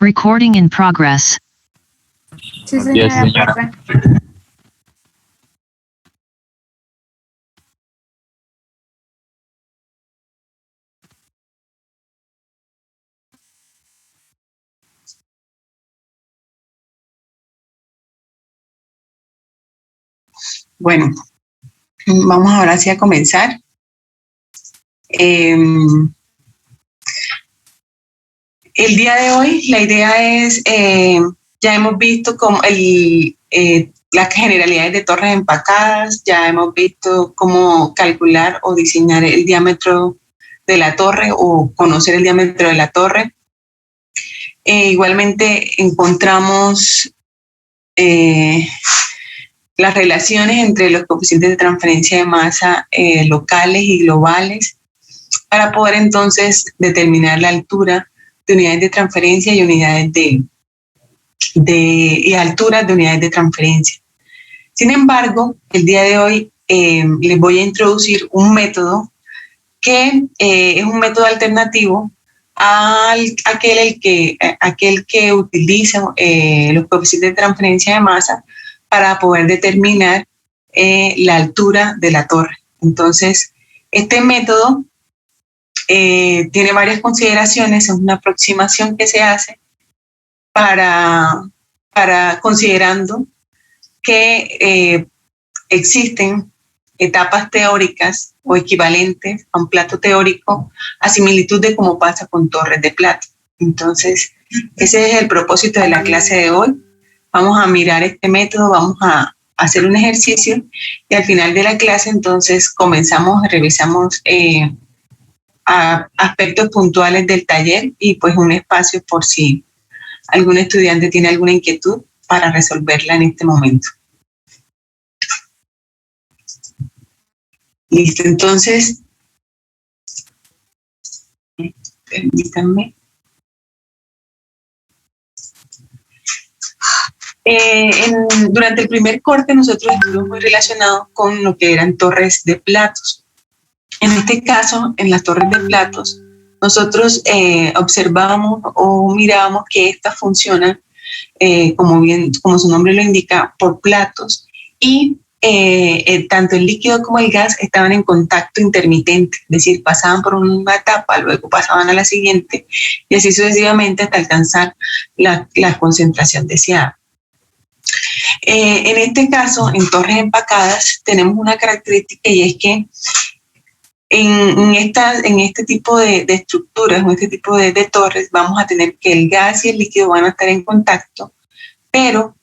Recording in progress. Sí, señora. Yes, señora. profe. Bueno, vamos ahora sí a comenzar. El día de hoy la idea es, ya hemos visto como las generalidades de torres empacadas, ya hemos visto cómo calcular o diseñar el diámetro de la torre o conocer el diámetro de la torre. Igualmente encontramos las relaciones entre los coeficientes de transferencia de masa locales y globales para poder entonces determinar la altura de unidades de transferencia y unidades y alturas de unidades de transferencia. Sin embargo, el día de hoy les voy a introducir un método que es un método alternativo aquel que utiliza los coeficientes de transferencia de masa para poder determinar la altura de la torre. Entonces, este método tiene varias consideraciones, es una aproximación que se hace para considerando que existen etapas teóricas o equivalentes a un plato teórico a similitud de cómo pasa con torres de plato. Entonces, ese es el propósito de la clase de hoy. Vamos a mirar este método, vamos a hacer un ejercicio y al final de la clase entonces revisamos aspectos puntuales del taller y pues un espacio por si algún estudiante tiene alguna inquietud para resolverla en este momento. Listo, entonces, permítanme. Durante el primer corte nosotros estuvimos muy relacionados con lo que eran torres de platos. En este caso, en las torres de platos, nosotros observamos o mirábamos que estas funcionan, como su nombre lo indica, por platos y tanto el líquido como el gas estaban en contacto intermitente, es decir, pasaban por una etapa, luego pasaban a la siguiente y así sucesivamente hasta alcanzar la concentración deseada. En este caso, en torres empacadas, tenemos una característica y es que en este tipo de estructuras, en este tipo de torres, vamos a tener que el gas y el líquido van a estar en contacto, pero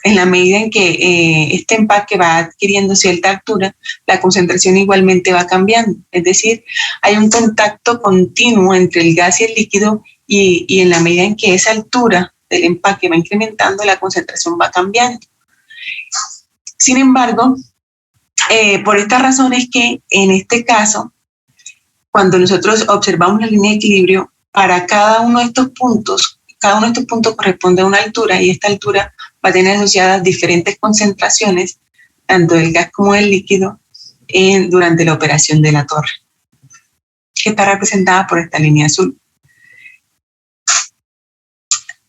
en la medida en que este empaque va adquiriendo cierta altura, la concentración igualmente va cambiando. Es decir, hay un contacto continuo entre el gas y el líquido y en la medida en que esa altura del empaque va incrementando, la concentración va cambiando. Sin embargo, por esta razón es que en este caso, cuando nosotros observamos la línea de equilibrio, para cada uno de estos puntos corresponde a una altura y esta altura va a tener asociadas diferentes concentraciones, tanto del gas como del líquido, durante la operación de la torre, que está representada por esta línea azul.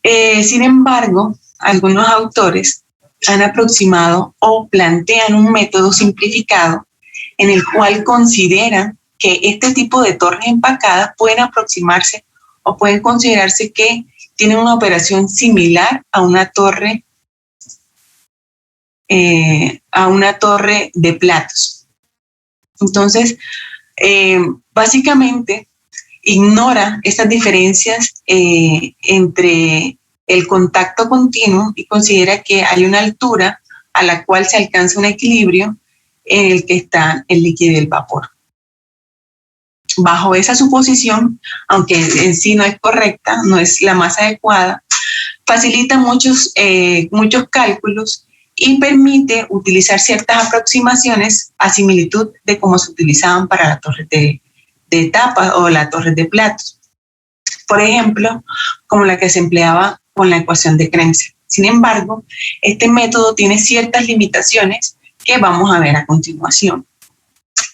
Sin embargo, algunos autores han aproximado o plantean un método simplificado en el cual consideran que este tipo de torres empacadas pueden aproximarse o pueden considerarse que tienen una operación similar a una torre de platos. Entonces, básicamente ignora estas diferencias entre el contacto continuo y considera que hay una altura a la cual se alcanza un equilibrio en el que está el líquido y el vapor. Bajo esa suposición, aunque en sí no es correcta, no es la más adecuada, facilita muchos cálculos y permite utilizar ciertas aproximaciones a similitud de cómo se utilizaban para las torres de tapas o las torres de platos. Por ejemplo, como la que se empleaba con la ecuación de Krenser. Sin embargo, este método tiene ciertas limitaciones que vamos a ver a continuación.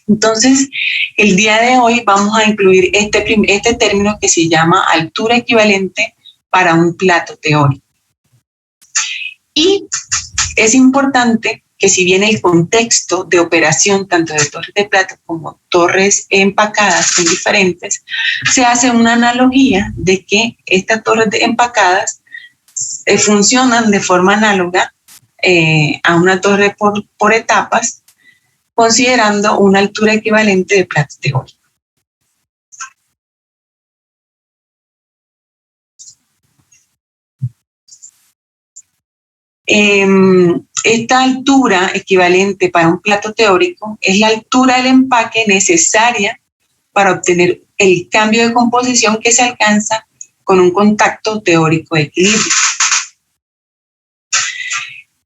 Entonces, el día de hoy vamos a incluir este término que se llama altura equivalente para un plato teórico. Y es importante que si bien el contexto de operación tanto de torres de platos como torres empacadas son diferentes, se hace una analogía de que estas torres empacadas funcionan de forma análoga a una torre por etapas, considerando una altura equivalente de plato teórico. Esta altura equivalente para un plato teórico es la altura del empaque necesaria para obtener el cambio de composición que se alcanza con un contacto teórico de equilibrio.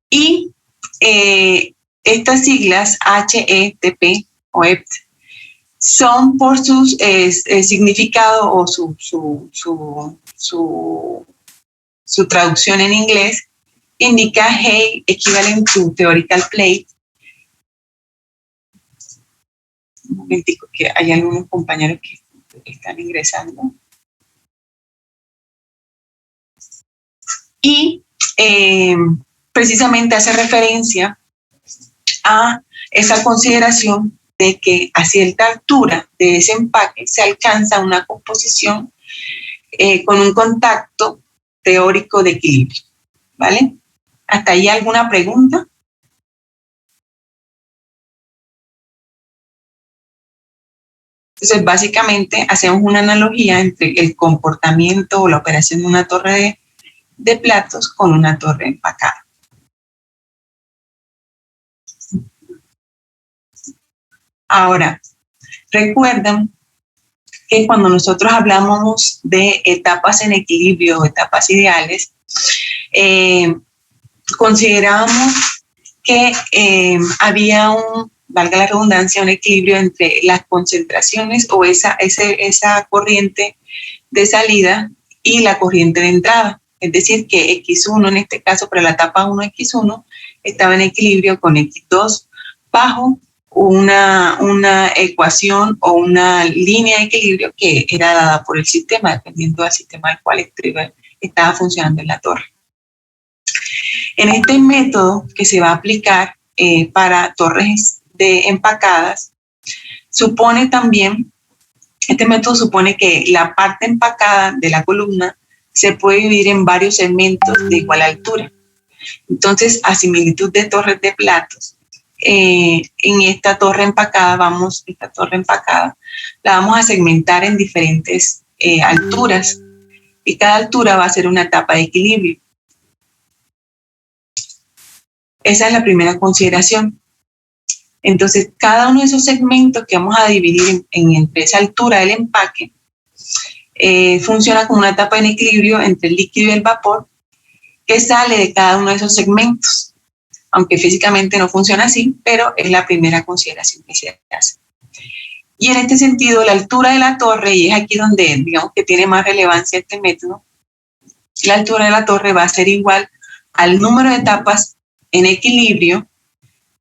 Y estas siglas HETP o EPT son por su significado o su traducción en inglés, indica Hey equivalent to theoretical plate. Un momentico, que hay algunos compañeros que están ingresando. Y precisamente hace referencia a esa consideración de que a cierta altura de ese empaque se alcanza una composición con un contacto teórico de equilibrio, ¿vale? ¿Hasta ahí alguna pregunta? Entonces, básicamente, hacemos una analogía entre el comportamiento o la operación de una torre de platos con una torre empacada. Ahora, recuerden que cuando nosotros hablamos de etapas en equilibrio o etapas ideales, consideramos que había valga la redundancia, un equilibrio entre las concentraciones o esa corriente de salida y la corriente de entrada. Es decir, que X1, en este caso, para la etapa 1, X1, estaba en equilibrio con X2 bajo una ecuación o una línea de equilibrio que era dada por el sistema, dependiendo del sistema al cual estaba funcionando en la torre. En este método que se va a aplicar para torres empacadas, este método supone que la parte empacada de la columna se puede dividir en varios segmentos de igual altura. Entonces, a similitud de torres de platos, en esta torre empacada la vamos a segmentar en diferentes alturas, y cada altura va a ser una etapa de equilibrio. Esa es la primera consideración. Entonces, cada uno de esos segmentos que vamos a dividir entre esa altura del empaque funciona como una etapa en equilibrio entre el líquido y el vapor que sale de cada uno de esos segmentos. Aunque físicamente no funciona así, pero es la primera consideración que se hace. Y en este sentido, la altura de la torre, y es aquí donde digamos que tiene más relevancia este método, la altura de la torre va a ser igual al número de etapas en equilibrio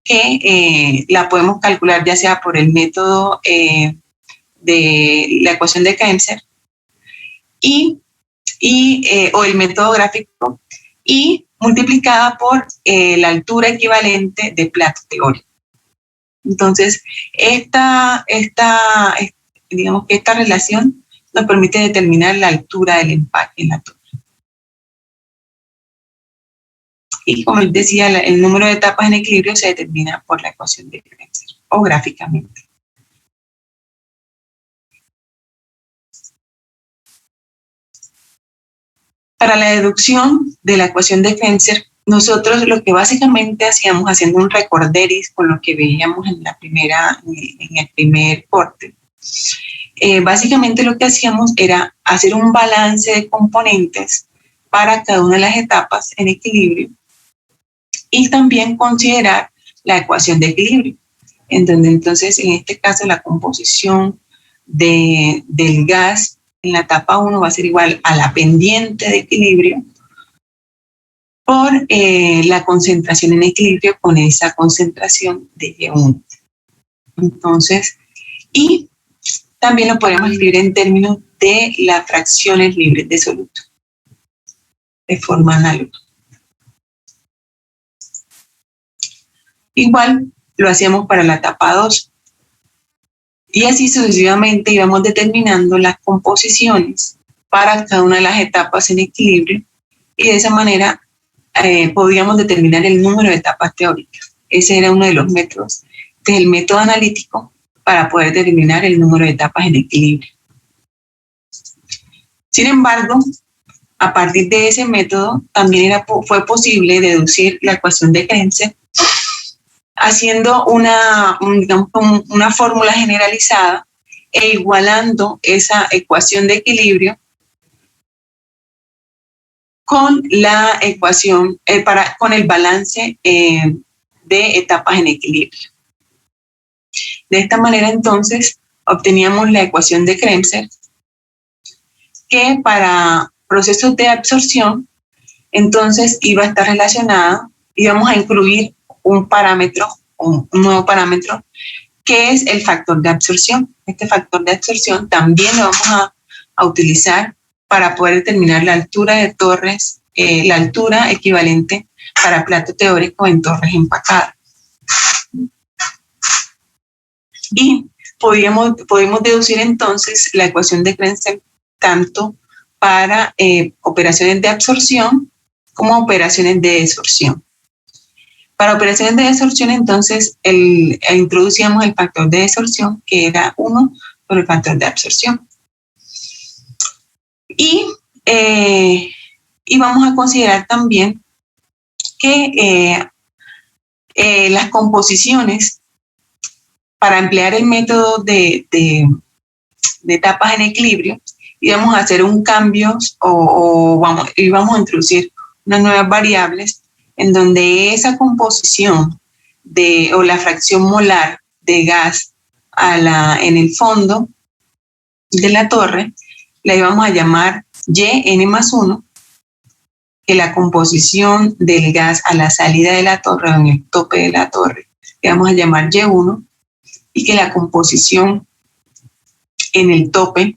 que la podemos calcular ya sea por el método de la ecuación de Kensler o el método gráfico, y multiplicada por la altura equivalente de plato teórico. Entonces, digamos que esta relación nos permite determinar la altura del empaque en la torre. Y como les decía, el número de etapas en equilibrio se determina por la ecuación de Kensler o gráficamente. Para la deducción de la ecuación de Kensler, nosotros lo que básicamente hacíamos, haciendo un recorderis con lo que veíamos en el primer corte, básicamente lo que hacíamos era hacer un balance de componentes para cada una de las etapas en equilibrio y también considerar la ecuación de equilibrio, en donde entonces en este caso la composición del gas en la etapa 1 va a ser igual a la pendiente de equilibrio por la concentración en equilibrio con esa concentración de Y1. Entonces, y también lo podemos escribir en términos de las fracciones libres de soluto. de forma análoga. Igual lo hacíamos para la etapa 2. Y así sucesivamente íbamos determinando las composiciones para cada una de las etapas en equilibrio, y de esa manera podíamos determinar el número de etapas teóricas. Ese era uno de los métodos, este es el método analítico para poder determinar el número de etapas en equilibrio. Sin embargo, a partir de ese método también fue posible deducir la ecuación de Krenser haciendo una fórmula generalizada e igualando esa ecuación de equilibrio con la ecuación, con el balance de etapas en equilibrio. De esta manera, entonces, obteníamos la ecuación de Krenser, que para procesos de absorción, entonces iba a estar relacionada, íbamos a incluir un nuevo parámetro, que es el factor de absorción. Este factor de absorción también lo vamos a utilizar para poder determinar la altura de torres, la altura equivalente para plato teórico en torres empacadas. Y podemos deducir entonces la ecuación de Krenser tanto para operaciones de absorción como operaciones de desorción. Para operaciones de desorción, entonces, introducíamos el factor de desorción, que era 1 por el factor de absorción. Y vamos a considerar también que las composiciones, para emplear el método de etapas en equilibrio, íbamos a hacer un cambio íbamos a introducir unas nuevas variables en donde esa composición o la fracción molar de gas en el fondo de la torre la íbamos a llamar yn+1, que la composición del gas a la salida de la torre o en el tope de la torre le vamos a llamar y1, y que la composición en el tope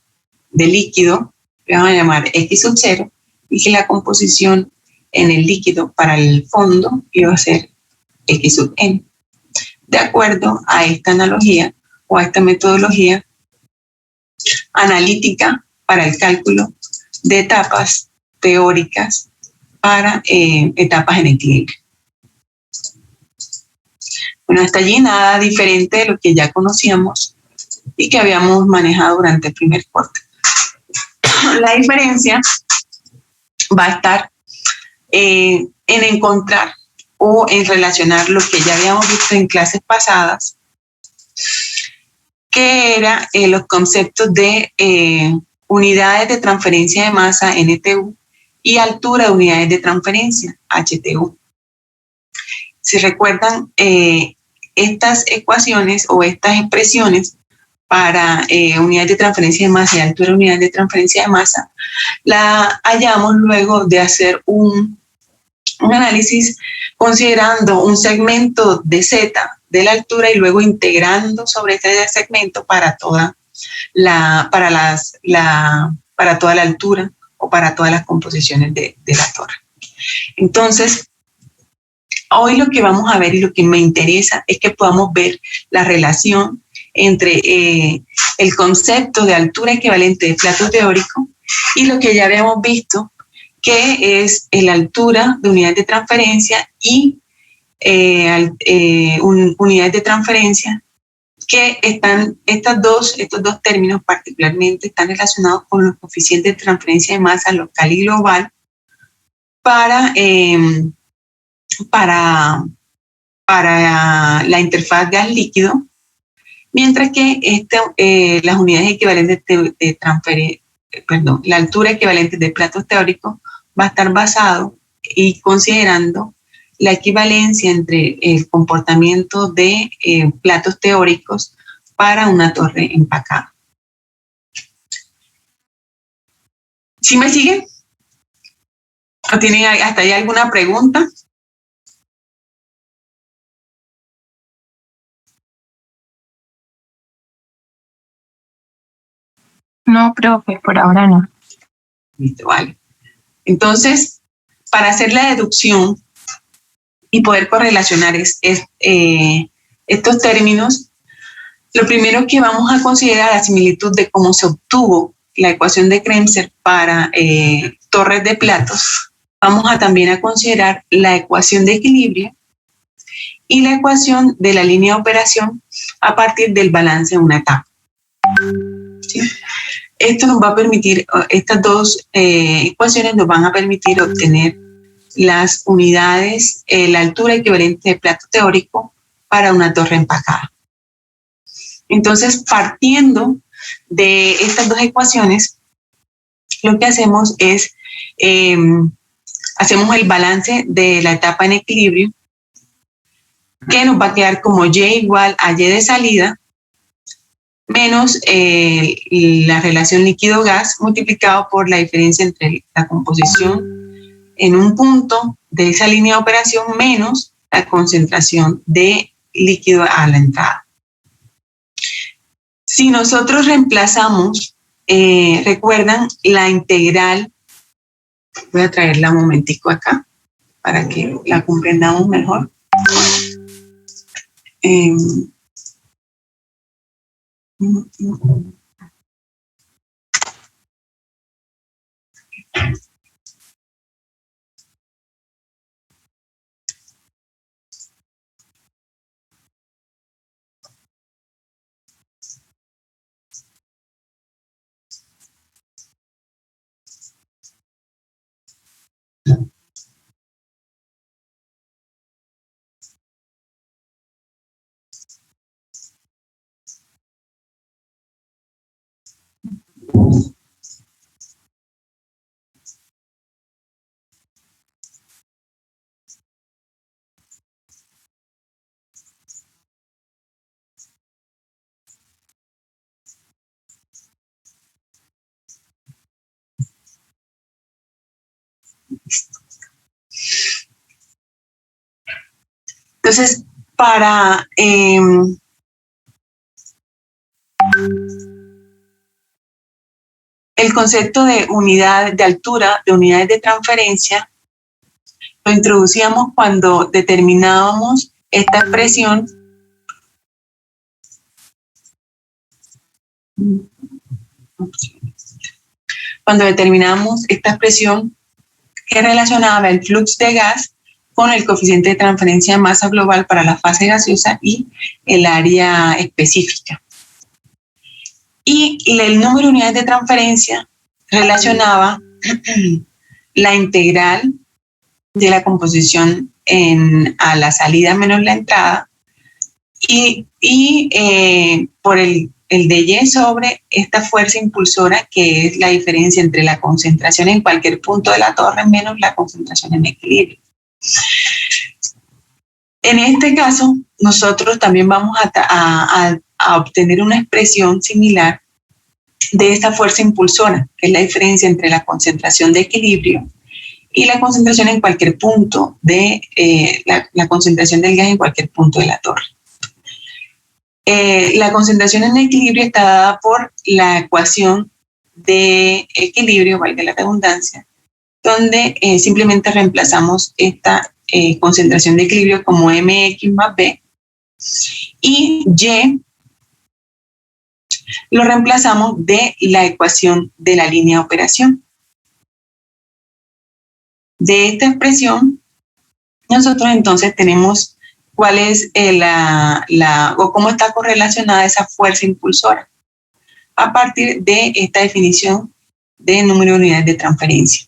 del líquido le vamos a llamar x0, y que la composición en el líquido para el fondo iba a ser x(n), de acuerdo a esta analogía o a esta metodología analítica para el cálculo de etapas teóricas para etapas en equilibrio. Bueno, hasta allí nada diferente de lo que ya conocíamos y que habíamos manejado durante el primer corte. La diferencia va a estar en encontrar o en relacionar lo que ya habíamos visto en clases pasadas, que eran los conceptos de unidades de transferencia de masa, NTU, y altura de unidades de transferencia, HTU. Si recuerdan, estas ecuaciones o estas expresiones para unidades de transferencia de masa y altura de unidades de transferencia de masa, la hallamos luego de hacer un análisis considerando un segmento de Z de la altura y luego integrando sobre este segmento para toda la altura o para todas las composiciones de la torre. Entonces, hoy lo que vamos a ver y lo que me interesa es que podamos ver la relación entre el concepto de altura equivalente de plato teórico y lo que ya habíamos visto, que es la altura de unidades de transferencia y unidades de transferencia, que estos dos términos particularmente están relacionados con los coeficientes de transferencia de masa local y global para la interfaz gas-líquido, mientras que las unidades equivalentes de transferencia, la altura equivalente de platos teóricos va a estar basado y considerando la equivalencia entre el comportamiento de platos teóricos para una torre empacada. ¿Sí me siguen? ¿O tienen hasta ahí alguna pregunta? No, profe, por ahora no. Listo, vale. Entonces, para hacer la deducción y poder correlacionar estos términos, lo primero que vamos a considerar la similitud de cómo se obtuvo la ecuación de Kremser para torres de platos. Vamos a también a considerar la ecuación de equilibrio y la ecuación de la línea de operación a partir del balance de una etapa. ¿Sí? Esto nos va a permitir, estas dos ecuaciones nos van a permitir obtener las unidades, la altura equivalente de plato teórico para una torre empacada. Entonces, partiendo de estas dos ecuaciones, lo que hacemos es, hacemos el balance de la etapa en equilibrio, que nos va a quedar como Y igual a Y de salida, menos la relación líquido-gas multiplicado por la diferencia entre la composición en un punto de esa línea de operación menos la concentración de líquido a la entrada. Si nosotros reemplazamos, recuerdan la integral, voy a traerla un momentico acá para que la comprendamos mejor. Entonces, para el concepto de unidad de altura, de unidades de transferencia, lo introducíamos cuando determinábamos esta expresión que relacionaba el flux de gas con el coeficiente de transferencia de masa global para la fase gaseosa y el área específica. Y el número de unidades de transferencia relacionaba la integral de la composición a la salida menos la entrada y por el de Y sobre esta fuerza impulsora, que es la diferencia entre la concentración en cualquier punto de la torre menos la concentración en equilibrio. En este caso, nosotros también vamos a obtener una expresión similar de esta fuerza impulsora, que es la diferencia entre la concentración de equilibrio y la concentración en cualquier punto de la concentración del gas en cualquier punto de la torre. La concentración en equilibrio está dada por la ecuación de equilibrio, valga la redundancia, donde simplemente reemplazamos esta concentración de equilibrio como mx más b y y lo reemplazamos de la ecuación de la línea de operación. De esta expresión, nosotros entonces tenemos cuál es o cómo está correlacionada esa fuerza impulsora a partir de esta definición de número de unidades de transferencia.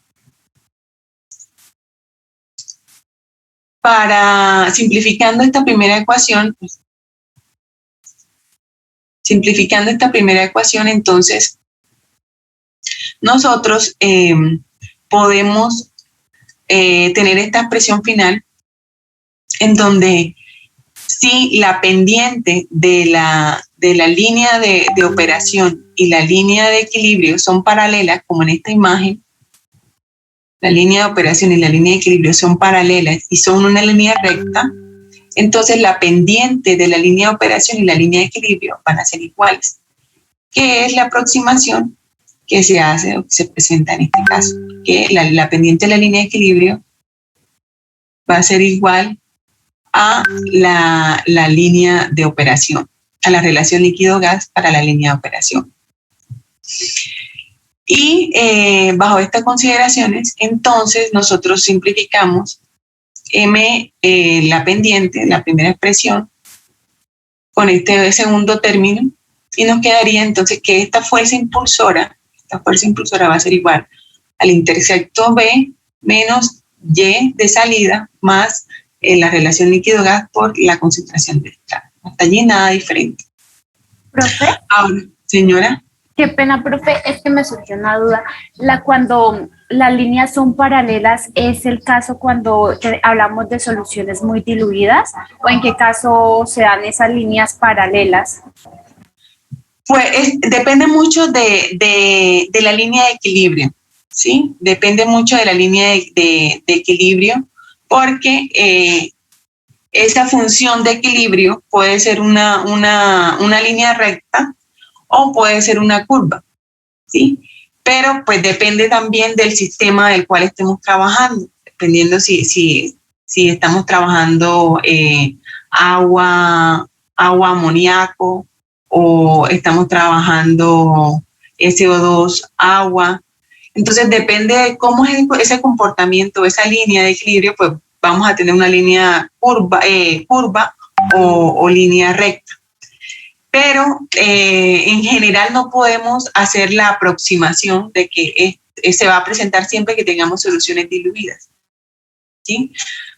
Simplificando esta primera ecuación, entonces, nosotros podemos tener esta expresión final en donde si la pendiente de la línea de operación y la línea de equilibrio son paralelas, como en esta imagen, la línea de operación y la línea de equilibrio son paralelas y son una línea recta, entonces la pendiente de la línea de operación y la línea de equilibrio van a ser iguales, que es la aproximación que se hace o que se presenta en este caso, que la pendiente de la línea de equilibrio va a ser igual a la línea de operación, a la relación líquido-gas para la línea de operación. Y bajo estas consideraciones, entonces nosotros simplificamos M, la pendiente, la primera expresión, con este segundo término, y nos quedaría entonces que esta fuerza impulsora va a ser igual al intersecto B menos Y de salida más la relación líquido-gas por la concentración de entrada. Hasta allí nada diferente. Profe. Ahora, señora. Qué pena, profe, es que me surgió una duda. Cuando las líneas son paralelas, ¿es el caso cuando hablamos de soluciones muy diluidas? ¿O en qué caso se dan esas líneas paralelas? Pues depende mucho de la línea de equilibrio, ¿sí? Depende mucho de la línea de equilibrio, porque esa función de equilibrio puede ser una línea recta o puede ser una curva, ¿sí? Pero pues depende también del sistema del cual estemos trabajando, dependiendo si estamos trabajando agua, amoníaco, o estamos trabajando CO2, agua. Entonces depende de cómo es ese comportamiento, esa línea de equilibrio, pues vamos a tener una línea curva o línea recta. Pero en general no podemos hacer la aproximación de que se va a presentar siempre que tengamos soluciones diluidas, ¿sí?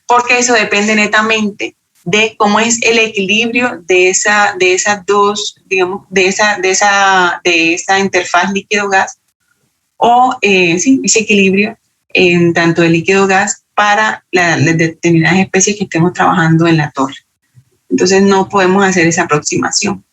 Porque eso depende netamente de cómo es el equilibrio de esas dos, digamos, de esa interfaz líquido-gas o sí, ese equilibrio en tanto de líquido-gas para las determinadas especies que estemos trabajando en la torre. Entonces no podemos hacer esa aproximación.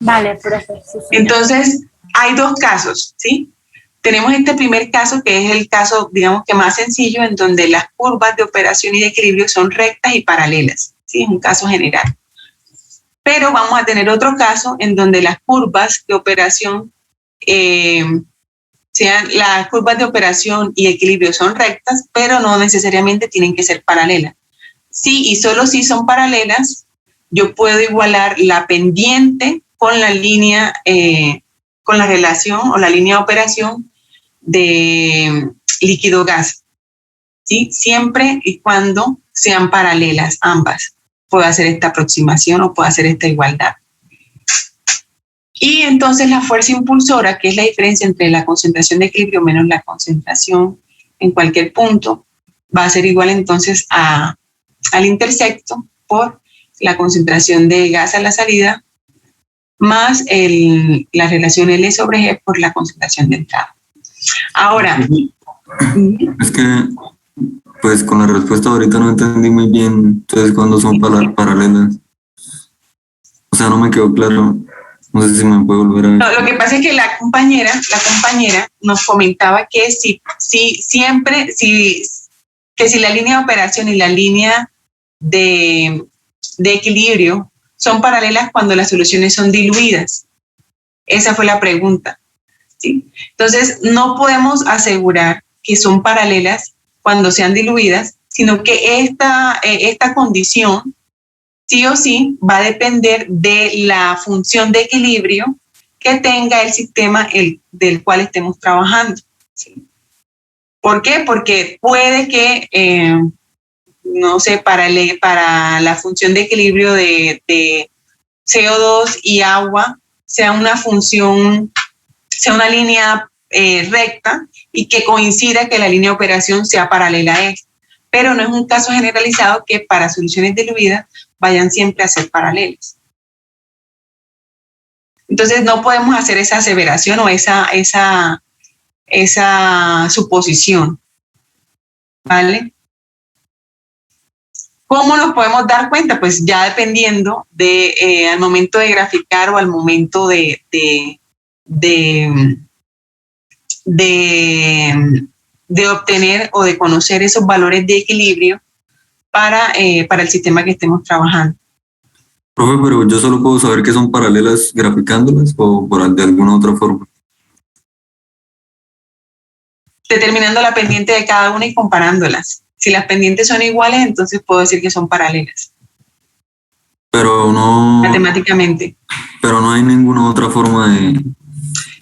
Vale, profe. Sí, entonces, hay dos casos, ¿sí? Tenemos este primer caso, que es el caso, digamos que más sencillo, en donde las curvas de operación y de equilibrio son rectas y paralelas, ¿sí? Es un caso general. Pero vamos a tener otro caso en donde las curvas de operación, las curvas de operación y equilibrio son rectas, pero no necesariamente tienen que ser paralelas. Sí y solo si son paralelas, yo puedo igualar la pendiente con la línea, con la relación o la línea de operación de líquido-gas, ¿sí? Siempre y cuando sean paralelas ambas. Puedo hacer esta aproximación o puedo hacer esta igualdad. Y entonces la fuerza impulsora, que es la diferencia entre la concentración de equilibrio menos la concentración en cualquier punto, va a ser igual entonces al intersecto por la concentración de gas a la salida más la relación L sobre G por la concentración de entrada. Ahora. Es que, pues con la respuesta ahorita no entendí muy bien, entonces cuando son paralelas. O sea, no me quedó claro. No sé si me puede volver a ver. No, lo que pasa es que la compañera nos comentaba que si la línea de operación y la línea de equilibrio son paralelas cuando las soluciones son diluidas. Esa fue la pregunta, ¿sí? Entonces, no podemos asegurar que son paralelas cuando sean diluidas, sino que esta condición sí o sí va a depender de la función de equilibrio que tenga el sistema del cual estemos trabajando, ¿sí? ¿Por qué? Porque puede que no sé, para la función de equilibrio de CO2 y agua sea una línea recta y que coincida que la línea de operación sea paralela a esta. Pero no es un caso generalizado que para soluciones diluidas vayan siempre a ser paralelas. Entonces no podemos hacer esa aseveración o esa suposición, ¿vale? ¿Cómo nos podemos dar cuenta? Pues ya dependiendo al momento de graficar o al momento de obtener o de conocer esos valores de equilibrio para el sistema que estemos trabajando. Profe, pero yo solo puedo saber que son paralelas graficándolas o de alguna otra forma. Determinando la pendiente de cada una y comparándolas. Si las pendientes son iguales, entonces puedo decir que son paralelas, Pero no, matemáticamente. pero no hay ninguna otra forma de...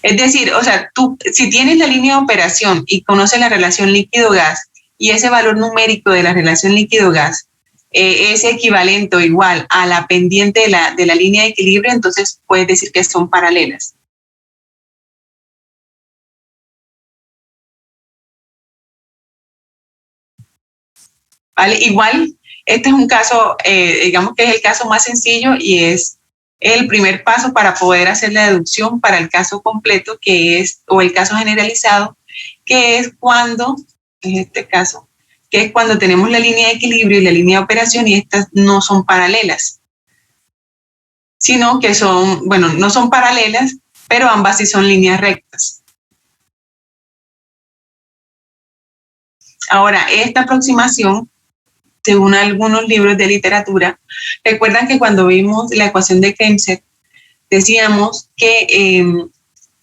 Es decir, o sea, tú, si tienes la línea de operación y conoces la relación líquido-gas y ese valor numérico de la relación líquido-gas es equivalente o igual a la pendiente de la línea de equilibrio, entonces puedes decir que son paralelas. ¿Vale? Igual, este es un caso, digamos que es el caso más sencillo y es el primer paso para poder hacer la deducción para el caso completo, que es, o el caso generalizado, que es cuando, en este caso, que es cuando tenemos la línea de equilibrio y la línea de operación y estas no son paralelas, sino que son, bueno, no son paralelas, pero ambas sí son líneas rectas. Ahora, esta aproximación, según algunos libros de literatura, recuerdan que cuando vimos la ecuación de Kremser, decíamos que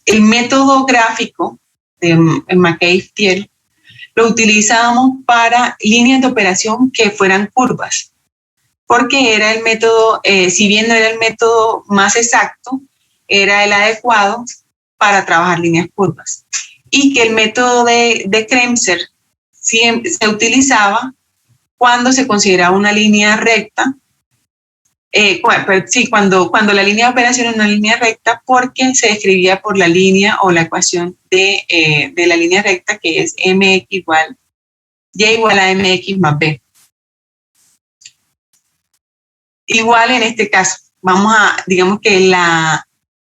el método gráfico de McCabe-Thiele lo utilizábamos para líneas de operación que fueran curvas, porque era el método, si bien no era el método más exacto, era el adecuado para trabajar líneas curvas. Y que el método de Kremser se utilizaba cuando se consideraba una línea recta, cuando la línea de operación es una línea recta, porque se describía por la línea o la ecuación de la línea recta, que es mx igual, y igual a mx más b. Igual en este caso, digamos que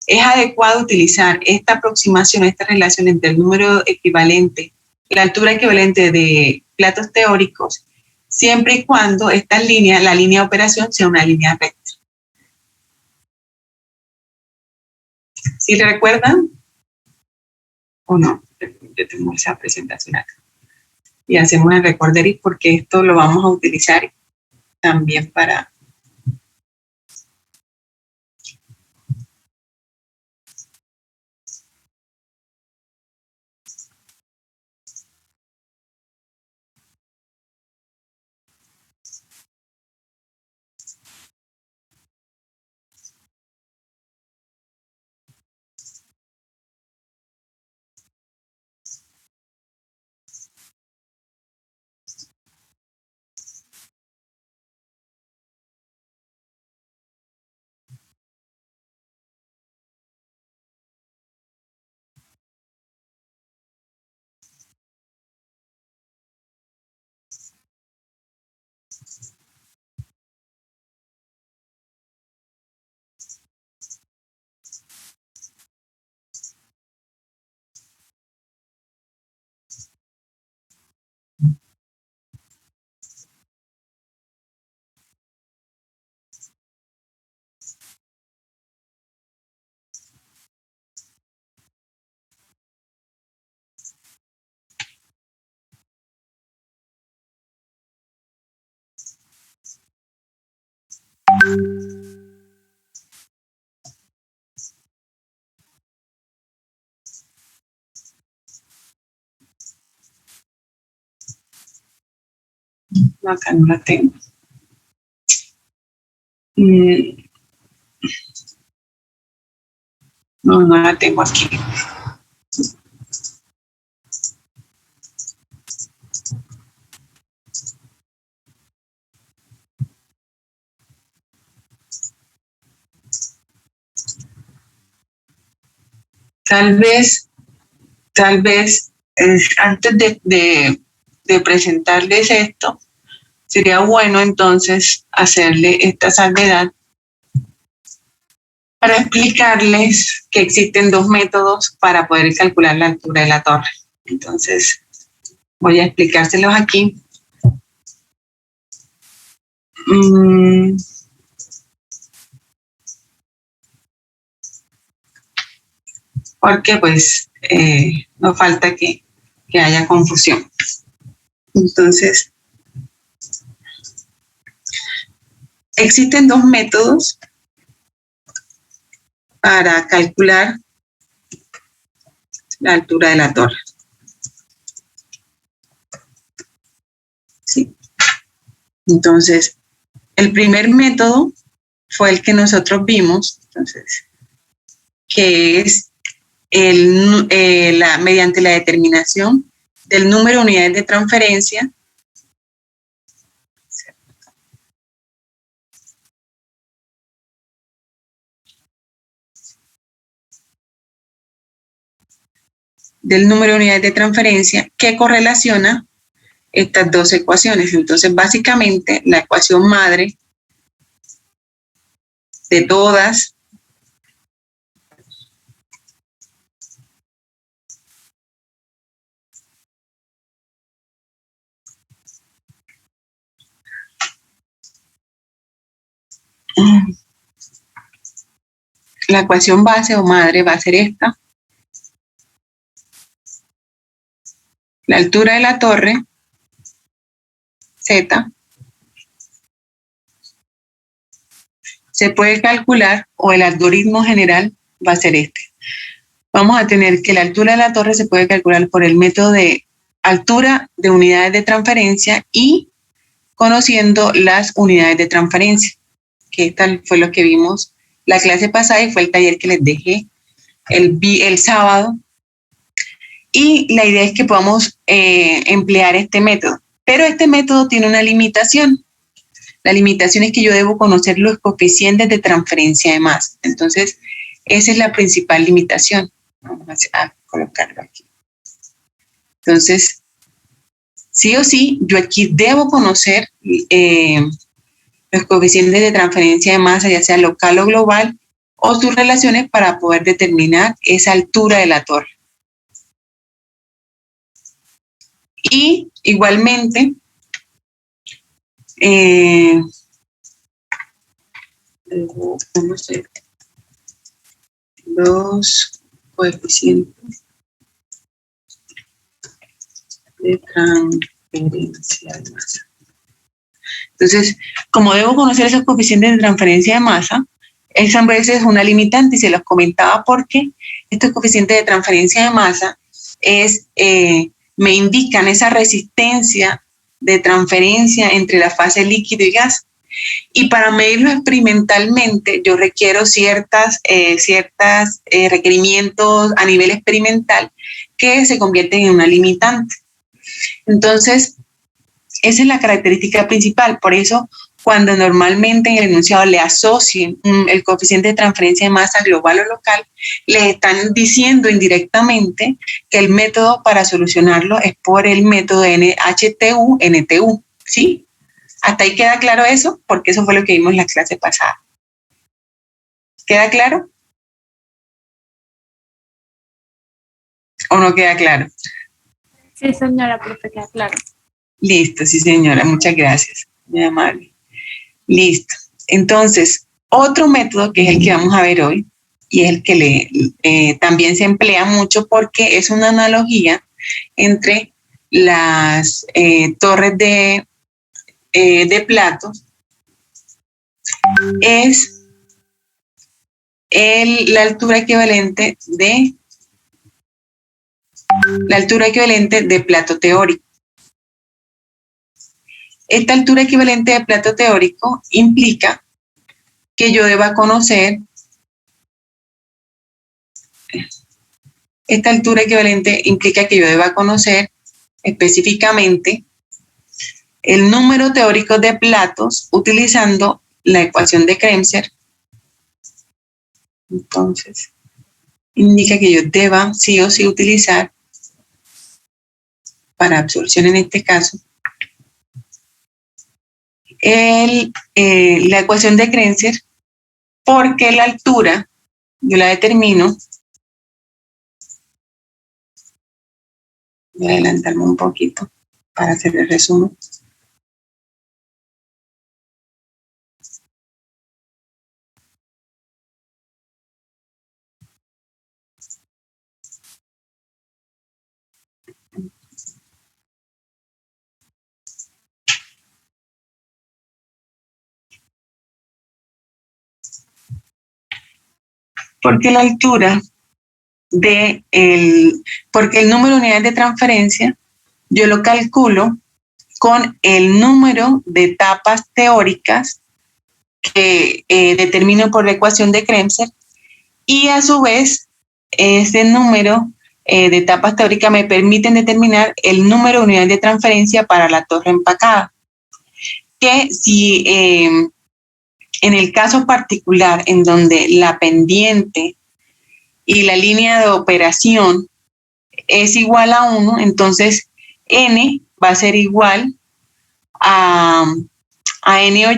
es adecuado utilizar esta aproximación, esta relación entre el número equivalente, la altura equivalente de platos teóricos, siempre y cuando esta línea, la línea de operación, sea una línea recta. ¿Sí recuerdan? ¿O no? Yo tengo esa presentación acá. Y hacemos el recorderis porque esto lo vamos a utilizar también para... No, acá no la tengo. No, no la tengo aquí. Tal vez, antes de presentarles esto, sería bueno entonces hacerle esta salvedad para explicarles que existen dos métodos para poder calcular la altura de la torre. Entonces, voy a explicárselos aquí. Porque pues no falta que haya confusión. Entonces, existen dos métodos para calcular la altura de la torre. ¿Sí? Entonces, el primer método fue el que nosotros vimos, entonces, que es mediante la determinación del número de unidades de transferencia que correlaciona estas dos ecuaciones. Entonces, básicamente, la ecuación madre de todas la ecuación base o madre va a ser esta. La altura de la torre, Z, se puede calcular, o el algoritmo general va a ser este. Vamos a tener que la altura de la torre se puede calcular por el método de altura de unidades de transferencia y conociendo las unidades de transferencia, que tal fue lo que vimos la clase pasada y fue el taller que les dejé el sábado. Y la idea es que podamos emplear este método. Pero este método tiene una limitación. La limitación es que yo debo conocer los coeficientes de transferencia de masa. Entonces, esa es la principal limitación. Vamos a colocarlo aquí. Entonces, sí o sí, yo aquí debo conocer los coeficientes de transferencia de masa, ya sea local o global, o sus relaciones para poder determinar esa altura de la torre. Y igualmente, los coeficientes de transferencia de masa. Entonces, como debo conocer esos coeficientes de transferencia de masa, esa a veces es una limitante y se los comentaba porque estos coeficientes de transferencia de masa me indican esa resistencia de transferencia entre la fase líquido y gas. Y para medirlo experimentalmente, yo requiero ciertos requerimientos a nivel experimental que se convierten en una limitante. Entonces, esa es la característica principal. Por eso, cuando normalmente en el enunciado le asocien el coeficiente de transferencia de masa global o local, les están diciendo indirectamente que el método para solucionarlo es por el método NHTU-NTU, ¿sí? ¿Hasta ahí queda claro eso? Porque eso fue lo que vimos en la clase pasada. ¿Queda claro? ¿O no queda claro? Sí, señora, profe, queda claro. Listo, sí, señora. Muchas gracias. Muy amable. Listo. Entonces, otro método que es el que vamos a ver hoy y es el que también se emplea mucho porque es una analogía entre las torres de platos, es la altura equivalente de plato teórico. Esta altura equivalente de plato teórico implica que yo deba conocer específicamente el número teórico de platos utilizando la ecuación de Kremser. Entonces, indica que yo deba sí o sí utilizar, para absorción en este caso, la ecuación de Kremser, porque la altura yo la determino. Voy a adelantarme un poquito para hacer el resumen. Porque la altura porque el número de unidades de transferencia yo lo calculo con el número de etapas teóricas que determino por la ecuación de Kremser, y a su vez ese número de etapas teóricas me permiten determinar el número de unidades de transferencia para la torre empacada. Que si en el caso particular en donde la pendiente y la línea de operación es igual a 1, entonces n va a ser igual a n o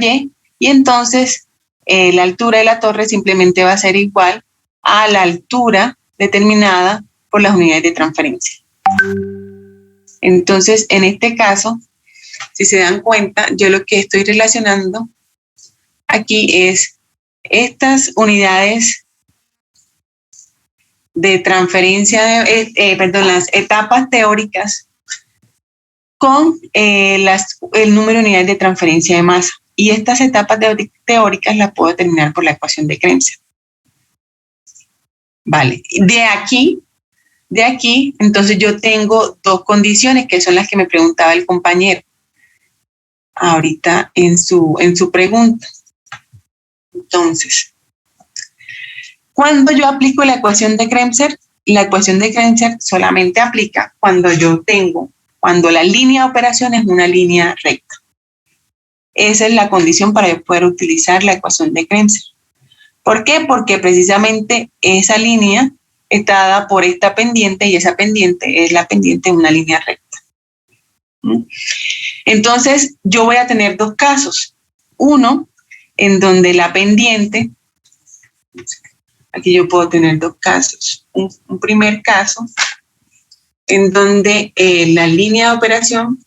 y entonces la altura de la torre simplemente va a ser igual a la altura determinada por las unidades de transferencia. Entonces, en este caso, si se dan cuenta, yo lo que estoy relacionando aquí es estas unidades de transferencia, las etapas teóricas con el número de unidades de transferencia de masa. Y estas etapas teóricas las puedo determinar por la ecuación de Kremser. Vale, de aquí, entonces yo tengo dos condiciones que son las que me preguntaba el compañero ahorita en su pregunta. Entonces, cuando yo aplico la ecuación de Kremser solamente aplica cuando la línea de operación es una línea recta. Esa es la condición para yo poder utilizar la ecuación de Kremser. ¿Por qué? Porque precisamente esa línea está dada por esta pendiente y esa pendiente es la pendiente de una línea recta. Entonces, yo voy a tener dos casos. Uno, en donde la pendiente, aquí yo puedo tener dos casos. Un primer caso, en donde la línea de operación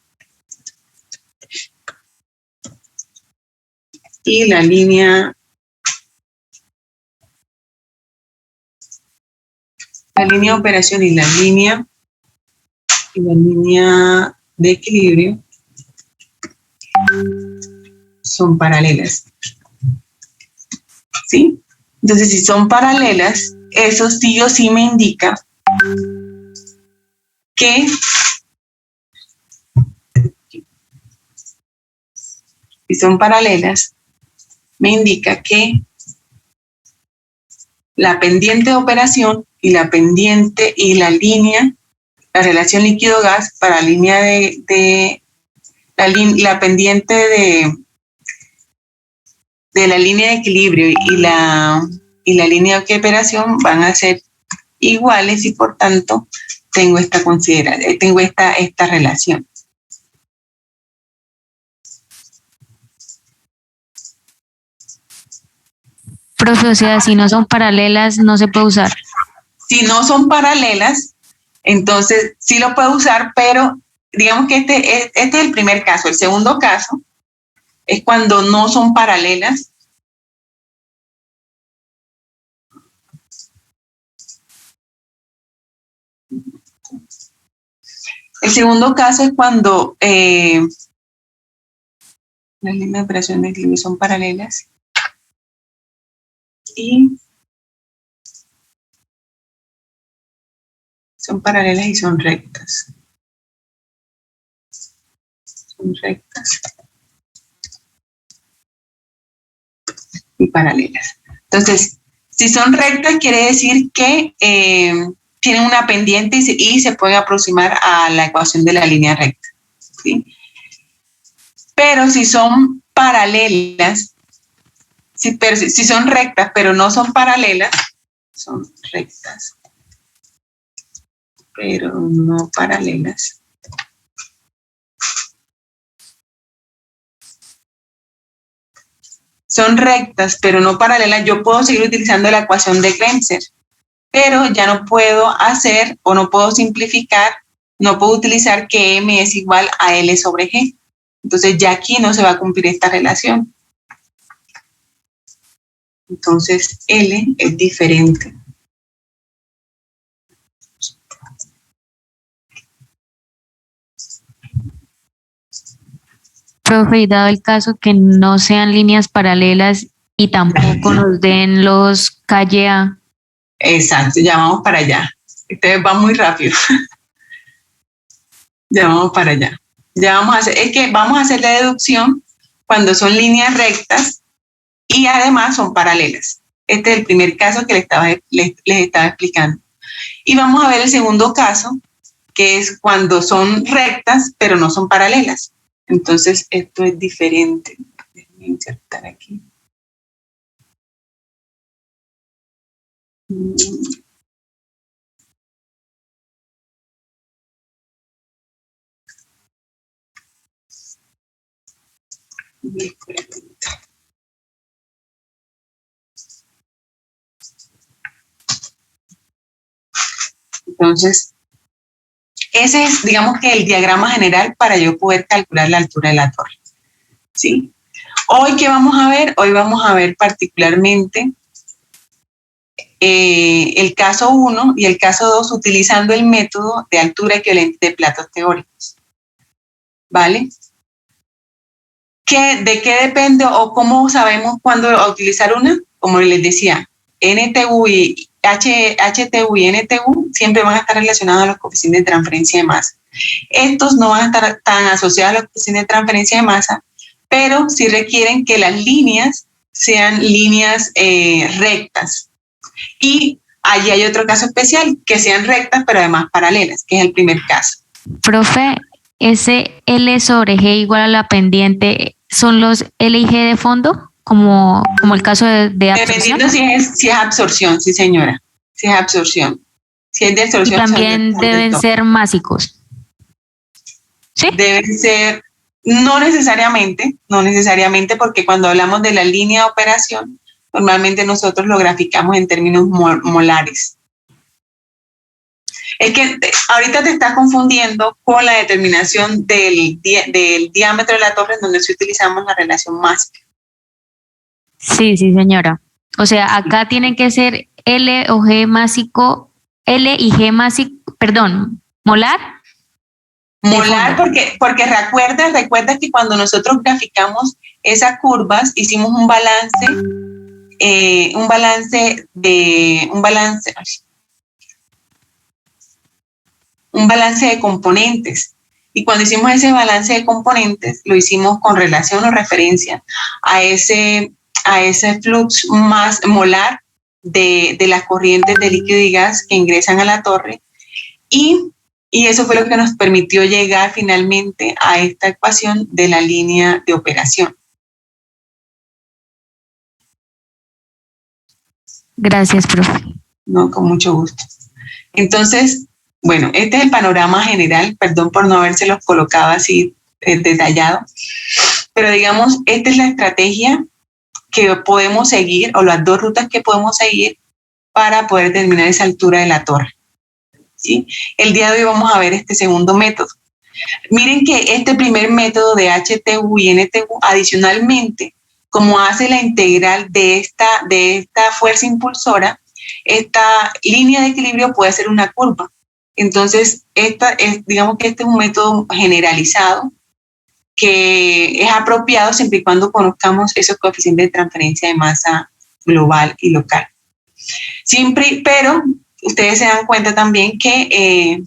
y la línea de operación y la línea de equilibrio son paralelas. ¿Sí? Entonces, si son paralelas, eso sí o sí me indica que si son paralelas, me indica que la pendiente de operación y la pendiente y la línea, la relación líquido-gas para la línea la pendiente de la línea de equilibrio y la línea de operación van a ser iguales y por tanto tengo esta relación. Profe, o sea, si no son paralelas, no se puede usar. Si no son paralelas, entonces sí lo puedo usar, pero digamos que este es el primer caso. El segundo caso es cuando no son paralelas. El segundo caso es cuando las líneas de operación de equilibrio son paralelas y son rectas. Son rectas y paralelas. Entonces, si son rectas, quiere decir que tienen una pendiente y se pueden aproximar a la ecuación de la línea recta. ¿Sí? Pero si son paralelas, si son rectas, pero no son paralelas, son rectas, pero no paralelas. Son rectas, pero no paralelas. Yo puedo seguir utilizando la ecuación de Kremser, pero ya no puedo hacer o no puedo simplificar, no puedo utilizar que M es igual a L sobre G. Entonces ya aquí no se va a cumplir esta relación. Entonces L es diferente. Profe, y dado el caso que no sean líneas paralelas y tampoco nos den los KA. Exacto, ya vamos para allá. Ustedes van muy rápido. Ya vamos para allá. Ya vamos a hacer, es que vamos a hacer la deducción cuando son líneas rectas y además son paralelas. Este es el primer caso que les estaba explicando. Y vamos a ver el segundo caso, que es cuando son rectas, pero no son paralelas. Entonces, esto es diferente. Déjenme insertar aquí. Entonces, ese es, digamos que el diagrama general para yo poder calcular la altura de la torre. ¿Sí? Hoy, ¿qué vamos a ver? Hoy vamos a ver particularmente el caso 1 y el caso 2 utilizando el método de altura equivalente de platos teóricos. ¿Vale? ¿De qué depende o cómo sabemos cuándo utilizar una? Como les decía, NTU y HTU y NTU siempre van a estar relacionados a los coeficientes de transferencia de masa. Estos no van a estar tan asociados a los coeficientes de transferencia de masa, pero sí requieren que las líneas sean líneas rectas. Y allí hay otro caso especial, que sean rectas, pero además paralelas, que es el primer caso. Profe, ese L sobre G igual a la pendiente, ¿son los L y G de fondo? Como el caso de absorción. Dependiendo si es absorción, sí señora, si es absorción. Si es de absorción. Y también deben ser másicos. ¿Sí? Deben ser, no necesariamente, porque cuando hablamos de la línea de operación, normalmente nosotros lo graficamos en términos molares. Es que ahorita te estás confundiendo con la determinación del diámetro de la torre, en donde sí utilizamos la relación másica. Sí, señora. O sea, acá tienen que ser L o G másico, L y G másico, perdón, molar. Molar, porque recuerda que cuando nosotros graficamos esas curvas, hicimos un balance de componentes. Y cuando hicimos ese balance de componentes, lo hicimos con relación o referencia a ese flux más molar de las corrientes de líquido y gas que ingresan a la torre. Y eso fue lo que nos permitió llegar finalmente a esta ecuación de la línea de operación. Gracias, profe. No, con mucho gusto. Entonces, bueno, este es el panorama general, perdón por no habérselos colocado así detallado, pero digamos, esta es la estrategia que podemos seguir, o las dos rutas que podemos seguir para poder determinar esa altura de la torre. ¿Sí? El día de hoy vamos a ver este segundo método. Miren que este primer método de HTU y NTU, adicionalmente, como hace la integral de esta fuerza impulsora, esta línea de equilibrio puede ser una curva. Entonces, digamos que este es un método generalizado que es apropiado siempre y cuando conozcamos esos coeficientes de transferencia de masa global y local. Pero ustedes se dan cuenta también que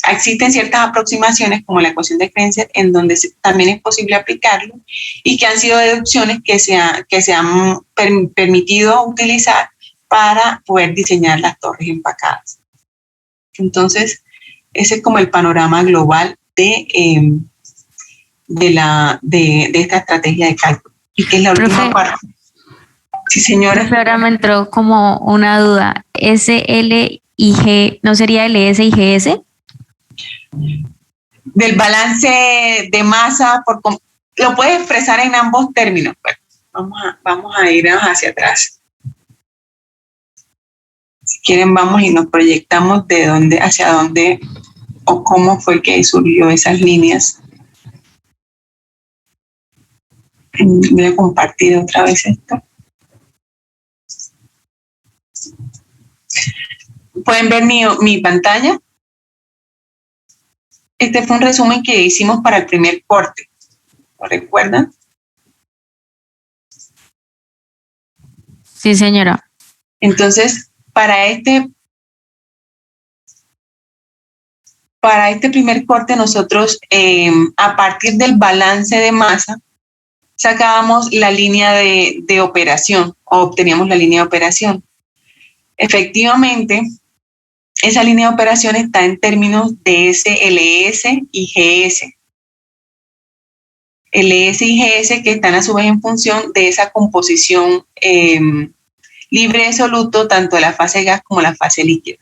existen ciertas aproximaciones como la ecuación de creencias en donde también es posible aplicarlo y que han sido deducciones que se han permitido utilizar para poder diseñar las torres empacadas. Entonces, ese es como el panorama global de esta estrategia de cálculo. Y que es la última parte. Sí, señora. Profe, ahora me entró como una duda. ¿Ese L y G no sería LS y GS? Del balance de masa, lo puedes expresar en ambos términos. Bueno, vamos a ir hacia atrás. Si quieren, vamos y nos proyectamos hacia dónde o cómo fue que surgió esas líneas. Voy a compartir otra vez esto. ¿Pueden ver mi pantalla? Este fue un resumen que hicimos para el primer corte. ¿Lo recuerdan? Sí, señora. Entonces, para este para este primer corte nosotros, a partir del balance de masa, sacábamos la línea de operación o obteníamos la línea de operación. Efectivamente, esa línea de operación está en términos de LS y GS. LS y GS que están a su vez en función de esa composición libre de soluto, tanto de la fase gas como la fase líquida.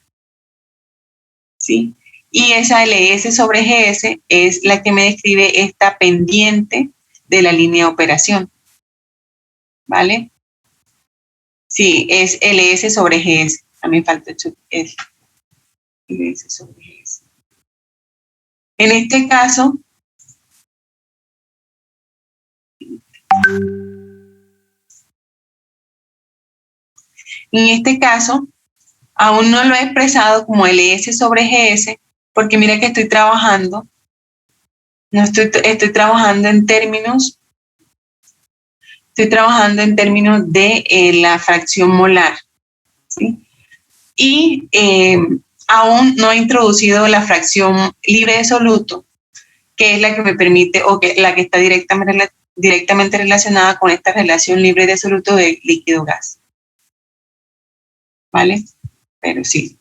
¿Sí? Y esa LS sobre GS es la que me describe esta pendiente de la línea de operación. ¿Vale? Sí, es LS sobre GS. También falta el LS sobre GS. En este caso, aún no lo he expresado como LS sobre GS, porque mira que estoy trabajando en términos de la fracción molar, ¿sí? Y aún no he introducido la fracción libre de soluto, que es la que me permite, o que la que está directamente relacionada con esta relación libre de soluto de líquido-gas. ¿Vale? Pero sí.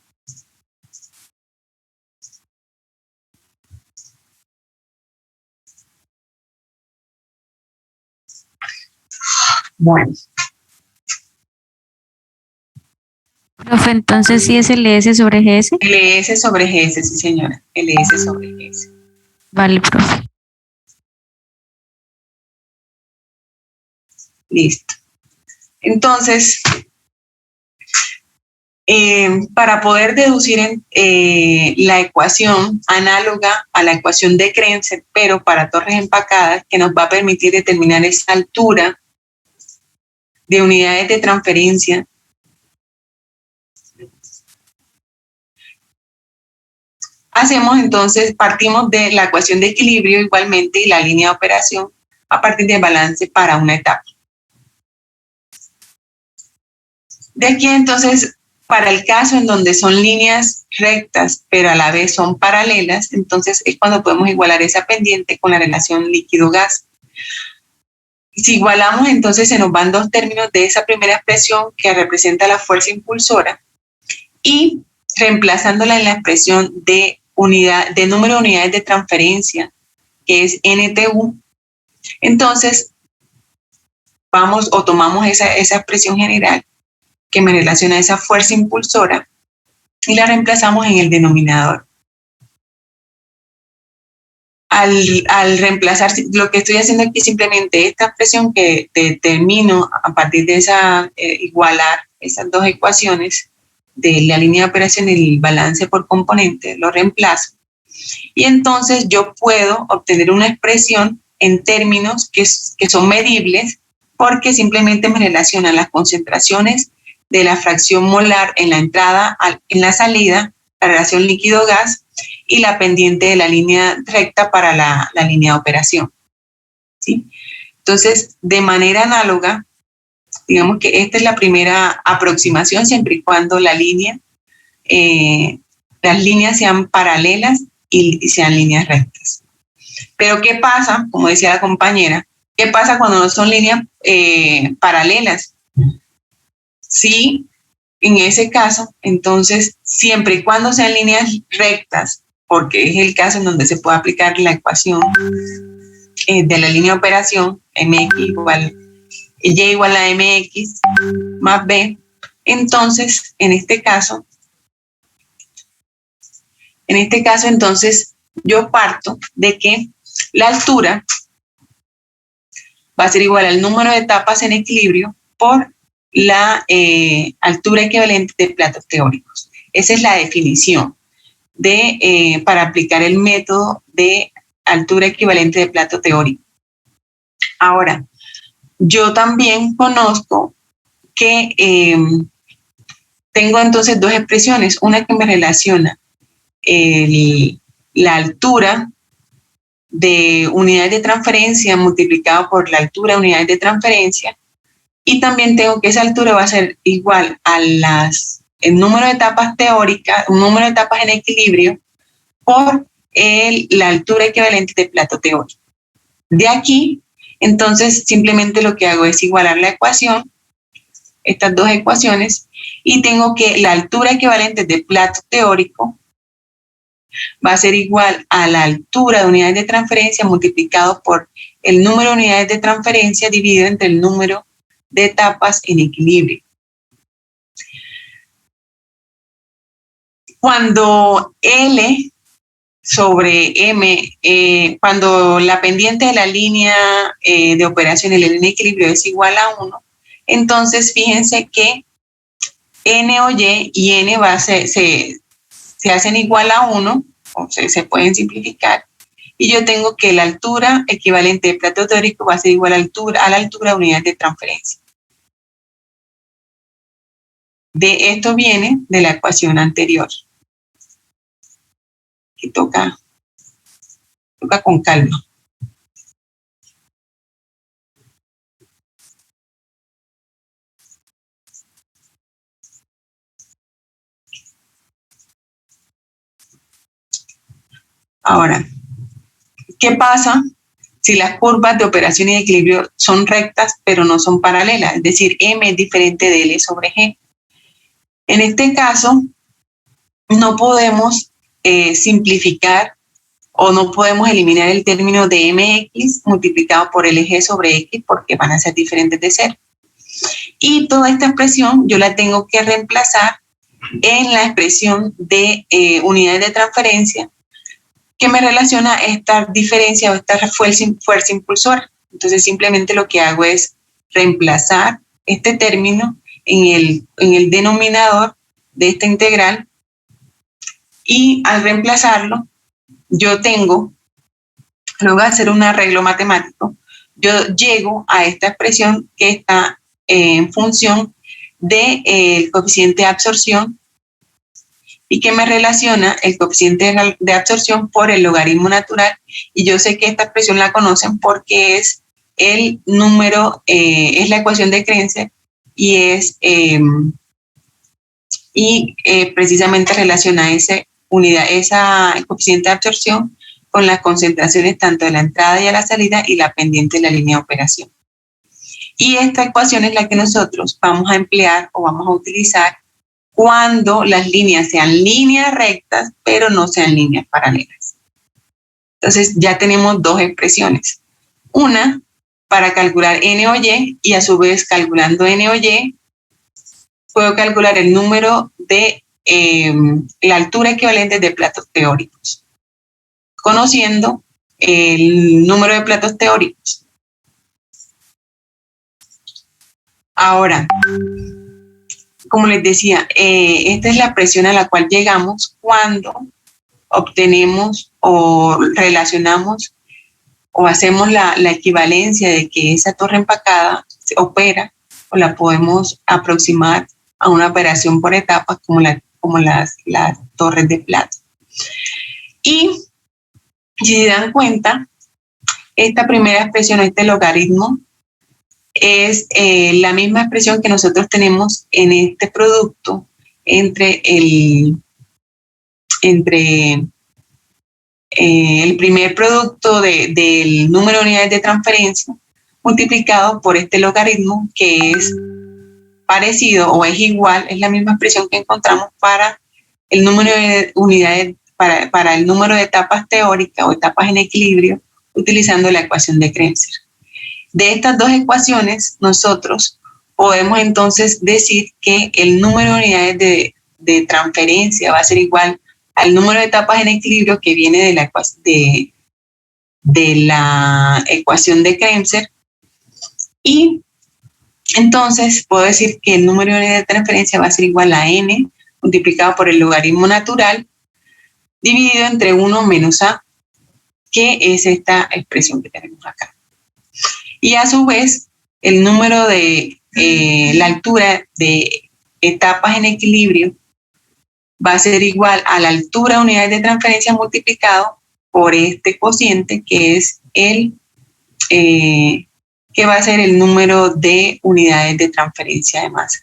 Bueno. Profe, entonces sí es LS sobre GS. LS sobre GS, sí señora. LS sobre GS. Vale, profe. Listo. Entonces, para poder deducir la ecuación análoga a la ecuación de Krenzer, pero para torres empacadas, que nos va a permitir determinar esa altura de unidades de transferencia, partimos de la ecuación de equilibrio igualmente y la línea de operación a partir del balance para una etapa. De aquí entonces, para el caso en donde son líneas rectas, pero a la vez son paralelas, entonces es cuando podemos igualar esa pendiente con la relación líquido-gas. Si igualamos, entonces se nos van dos términos de esa primera expresión que representa la fuerza impulsora y reemplazándola en la expresión de número de unidades de transferencia, que es NTU, entonces tomamos esa expresión general que me relaciona a esa fuerza impulsora y la reemplazamos en el denominador. Al reemplazar, lo que estoy haciendo aquí simplemente esta expresión que determino a partir de igualar esas dos ecuaciones de la línea de operación y el balance por componente, lo reemplazo. Y entonces yo puedo obtener una expresión en términos que son medibles porque simplemente me relacionan las concentraciones de la fracción molar en la entrada, en la salida, la relación líquido-gas y la pendiente de la línea recta para la línea de operación. ¿Sí? Entonces, de manera análoga, digamos que esta es la primera aproximación siempre y cuando las líneas sean paralelas y sean líneas rectas. Pero ¿qué pasa? Como decía la compañera, ¿qué pasa cuando no son líneas paralelas? Sí, en ese caso, entonces, siempre y cuando sean líneas rectas, porque es el caso en donde se puede aplicar la ecuación de la línea de operación, Y igual a MX más B, entonces, en este caso, entonces, yo parto de que la altura va a ser igual al número de etapas en equilibrio por la altura equivalente de platos teóricos. Esa es la definición para aplicar el método de altura equivalente de plato teórico. Ahora, yo también conozco que tengo entonces dos expresiones, una que me relaciona la altura de unidades de transferencia multiplicado por la altura de unidades de transferencia, y también tengo que esa altura va a ser igual a el número de etapas teóricas, un número de etapas en equilibrio por la altura equivalente de plato teórico. De aquí, entonces, simplemente lo que hago es igualar la ecuación, estas dos ecuaciones, y tengo que la altura equivalente de plato teórico va a ser igual a la altura de unidades de transferencia multiplicado por el número de unidades de transferencia dividido entre el número de etapas en equilibrio. Cuando L sobre M, cuando la pendiente de la línea de operación y la línea de equilibrio es igual a 1, entonces fíjense que N o Y N se hacen igual a 1, o sea, se pueden simplificar, y yo tengo que la altura equivalente de plato teórico va a ser igual a la altura de unidades de transferencia. De esto viene de la ecuación anterior. Que toca con calma. Ahora, ¿qué pasa si las curvas de operación y de equilibrio son rectas pero no son paralelas? Es decir, M es diferente de L sobre G. En este caso, no podemos simplificar o no podemos eliminar el término de mx multiplicado por LG sobre x porque van a ser diferentes de cero. Y toda esta expresión yo la tengo que reemplazar en la expresión de unidades de transferencia que me relaciona esta diferencia o esta fuerza impulsora. Entonces simplemente lo que hago es reemplazar este término en el denominador de esta integral, y al reemplazarlo yo tengo, luego de hacer un arreglo matemático, yo llego a esta expresión que está en función del coeficiente de absorción y que me relaciona el coeficiente de absorción por el logaritmo natural, y yo sé que esta expresión la conocen porque es el número, es la ecuación de Krenser y es precisamente relaciona ese coeficiente de absorción con las concentraciones tanto de la entrada y a la salida y la pendiente de la línea de operación. Y esta ecuación es la que nosotros vamos a emplear o vamos a utilizar cuando las líneas sean líneas rectas, pero no sean líneas paralelas. Entonces ya tenemos dos expresiones. Una para calcular N o Y, a su vez calculando N o Y, puedo calcular el número de la altura equivalente de platos teóricos, conociendo el número de platos teóricos. Ahora, como les decía, esta es la expresión a la cual llegamos cuando obtenemos o relacionamos o hacemos la equivalencia de que esa torre empacada se opera o la podemos aproximar a una operación por etapas como las torres de plata. Y si se dan cuenta, esta primera expresión, este logaritmo, es la misma expresión que nosotros tenemos en este producto entre el primer producto del número de unidades de transferencia multiplicado por este logaritmo, que es parecido o es igual, es la misma expresión que encontramos para el número de unidades, para el número de etapas teóricas o etapas en equilibrio, utilizando la ecuación de Krenser. De estas dos ecuaciones, nosotros podemos entonces decir que el número de unidades de transferencia va a ser igual al número de etapas en equilibrio que viene de la ecuación de Krenser, y entonces puedo decir que el número de unidades de transferencia va a ser igual a n multiplicado por el logaritmo natural dividido entre 1 menos a, que es esta expresión que tenemos acá. Y a su vez, el número de la altura de etapas en equilibrio va a ser igual a la altura de unidades de transferencia multiplicado por este cociente, que es que va a ser el número de unidades de transferencia de masa.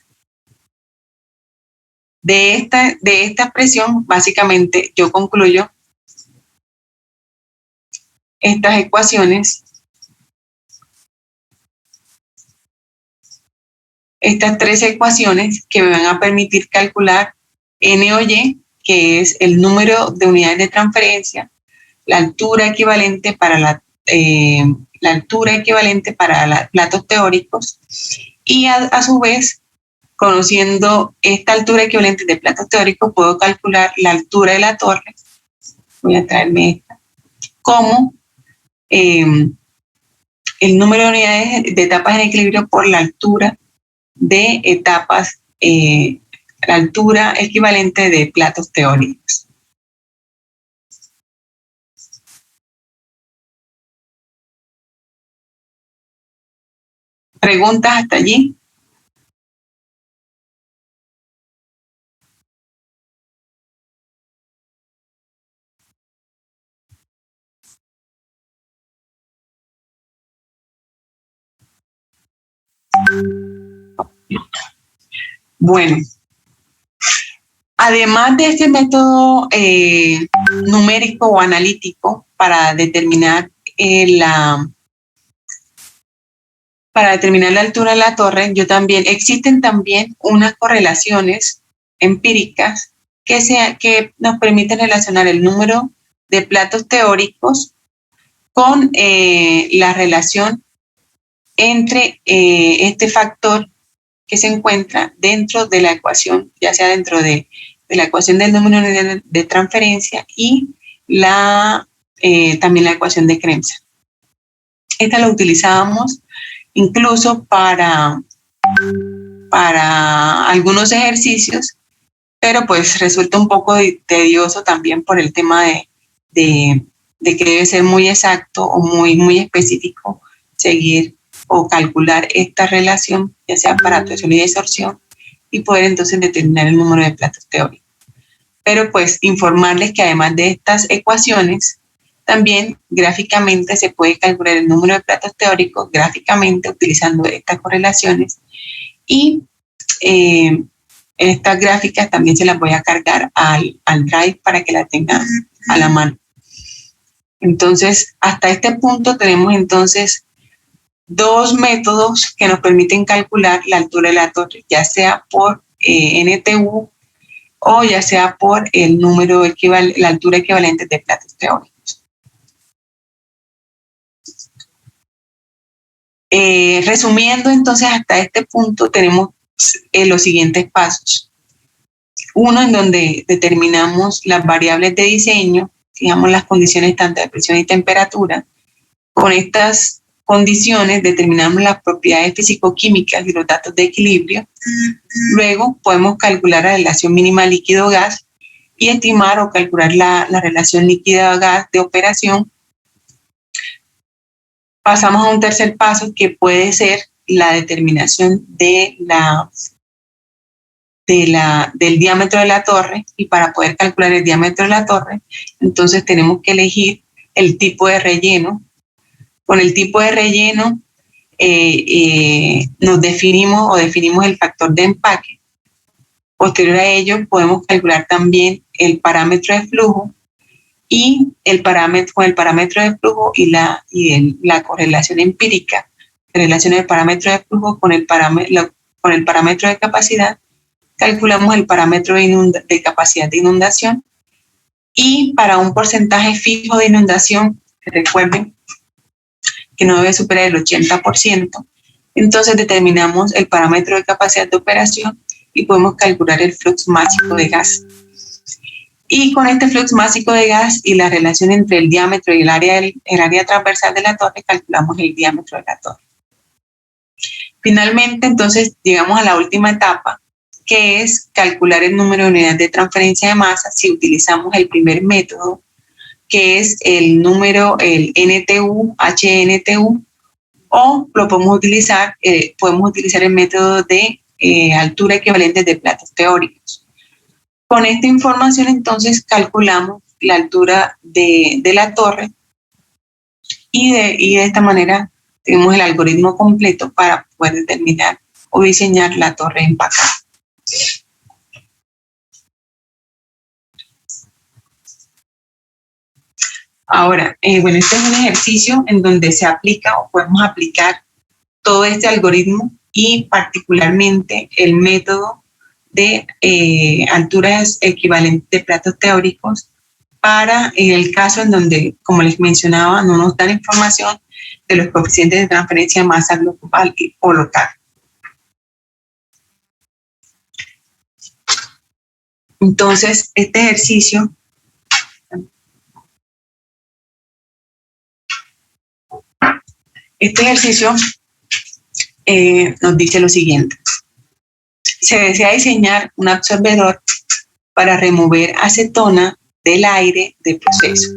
De esta expresión, básicamente, yo concluyo estas ecuaciones, estas tres ecuaciones que me van a permitir calcular N o Y, que es el número de unidades de transferencia, la altura equivalente para platos teóricos, y a su vez, conociendo esta altura equivalente de platos teóricos, puedo calcular la altura de la torre. Voy a traerme esta, como el número de unidades de etapas en equilibrio por la altura de etapas, la altura equivalente de platos teóricos. ¿Preguntas hasta allí? Bueno, además de este método numérico o analítico para determinar la altura de la torre, existen también unas correlaciones empíricas que nos permiten relacionar el número de platos teóricos con la relación entre este factor que se encuentra dentro de la ecuación, ya sea dentro de la ecuación del número de transferencia y también la ecuación de Kremser. Esta la utilizábamos incluso para algunos ejercicios, pero pues resulta un poco tedioso también por el tema de que debe ser muy exacto o muy específico seguir o calcular esta relación, ya sea para absorción y desorción, y poder entonces determinar el número de platos teóricos. Pero pues informarles que además de estas ecuaciones, también gráficamente se puede calcular el número de platos teóricos gráficamente utilizando estas correlaciones, y estas gráficas también se las voy a cargar al Drive para que la tengan a la mano. Entonces, hasta este punto tenemos entonces dos métodos que nos permiten calcular la altura de la torre, ya sea por NTU o ya sea por el número la altura equivalente de platos teóricos. Resumiendo, entonces, hasta este punto tenemos los siguientes pasos. Uno, en donde determinamos las variables de diseño, fijamos las condiciones tanto de presión y temperatura. Con estas condiciones determinamos las propiedades físico-químicas y los datos de equilibrio. Luego podemos calcular la relación mínima líquido-gas y estimar o calcular la relación líquido-gas de operación. Pasamos a un tercer paso, que puede ser la determinación del diámetro de la torre, y para poder calcular el diámetro de la torre, entonces tenemos que elegir el tipo de relleno. Con el tipo de relleno definimos el factor de empaque. Posterior a ello, podemos calcular también el parámetro de flujo, y con el parámetro de flujo y la correlación empírica, relaciona el parámetro de flujo con el parámetro de capacidad, calculamos el parámetro de capacidad de inundación, y para un porcentaje fijo de inundación, recuerden que no debe superar el 80%, entonces determinamos el parámetro de capacidad de operación y podemos calcular el flujo máximo de gas. Y con este flujo máximo de gas y la relación entre el diámetro y el área transversal de la torre, calculamos el diámetro de la torre. Finalmente, entonces, llegamos a la última etapa, que es calcular el número de unidades de transferencia de masa si utilizamos el primer método, que es el NTU, HNTU, o lo podemos utilizar el método de altura equivalente de platos teóricos. Con esta información, entonces, calculamos la altura de la torre, y de esta manera tenemos el algoritmo completo para poder determinar o diseñar la torre empacada. Ahora, bueno, este es un ejercicio en donde se aplica o podemos aplicar todo este algoritmo y particularmente el método de alturas equivalentes de platos teóricos para el caso en donde, como les mencionaba, no nos dan información de los coeficientes de transferencia de masa global o local. Entonces, este ejercicio nos dice lo siguiente. Se desea diseñar un absorbedor para remover acetona del aire de proceso.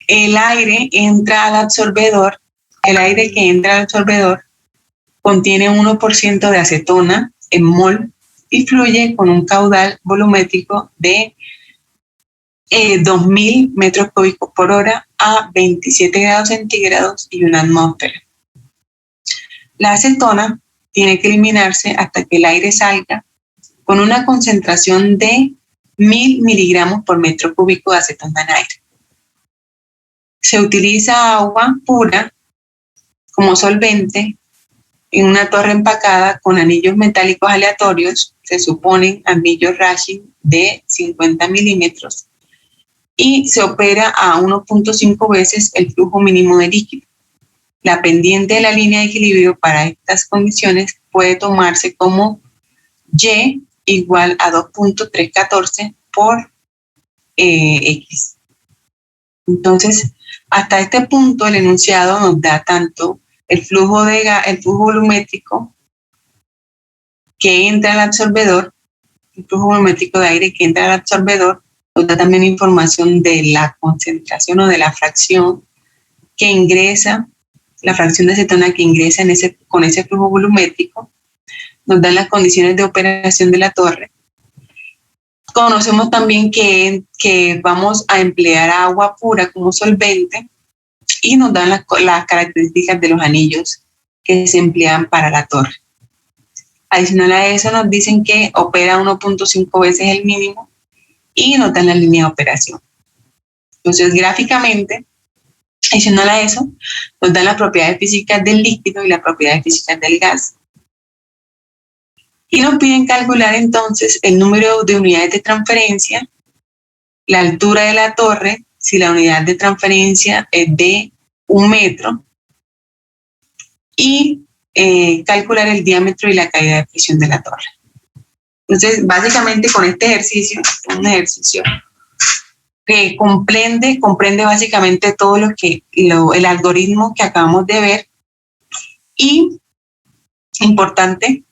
El aire que entra al absorbedor contiene 1% de acetona en mol y fluye con un caudal volumétrico de 2.000 metros cúbicos por hora a 27 grados centígrados y una atmósfera. La acetona tiene que eliminarse hasta que el aire salga con una concentración de 1.000 miligramos por metro cúbico de acetona en aire. Se utiliza agua pura como solvente en una torre empacada con anillos metálicos aleatorios, se suponen anillos Rashid de 50 milímetros, y se opera a 1.5 veces el flujo mínimo de líquido. La pendiente de la línea de equilibrio para estas condiciones puede tomarse como Y igual a 2.314 por X. Entonces, hasta este punto el enunciado nos da tanto el flujo volumétrico que entra al absorbedor, el flujo volumétrico de aire que entra al absorbedor, nos da también información de la concentración o de la fracción que ingresa, la fracción de acetona que ingresa con ese flujo volumétrico, nos dan las condiciones de operación de la torre. Conocemos también que vamos a emplear agua pura como solvente y nos dan las características de los anillos que se emplean para la torre. Adicional a eso nos dicen que opera 1.5 veces el mínimo y nos dan la línea de operación. Entonces, gráficamente, adicional a eso, nos dan las propiedades físicas del líquido y las propiedades físicas del gas. Y nos piden calcular entonces el número de unidades de transferencia, la altura de la torre, si la unidad de transferencia es de 1 metro, y calcular el diámetro y la caída de presión de la torre. Entonces, básicamente con este ejercicio, un ejercicio que comprende básicamente todo el algoritmo que acabamos de ver, y importante,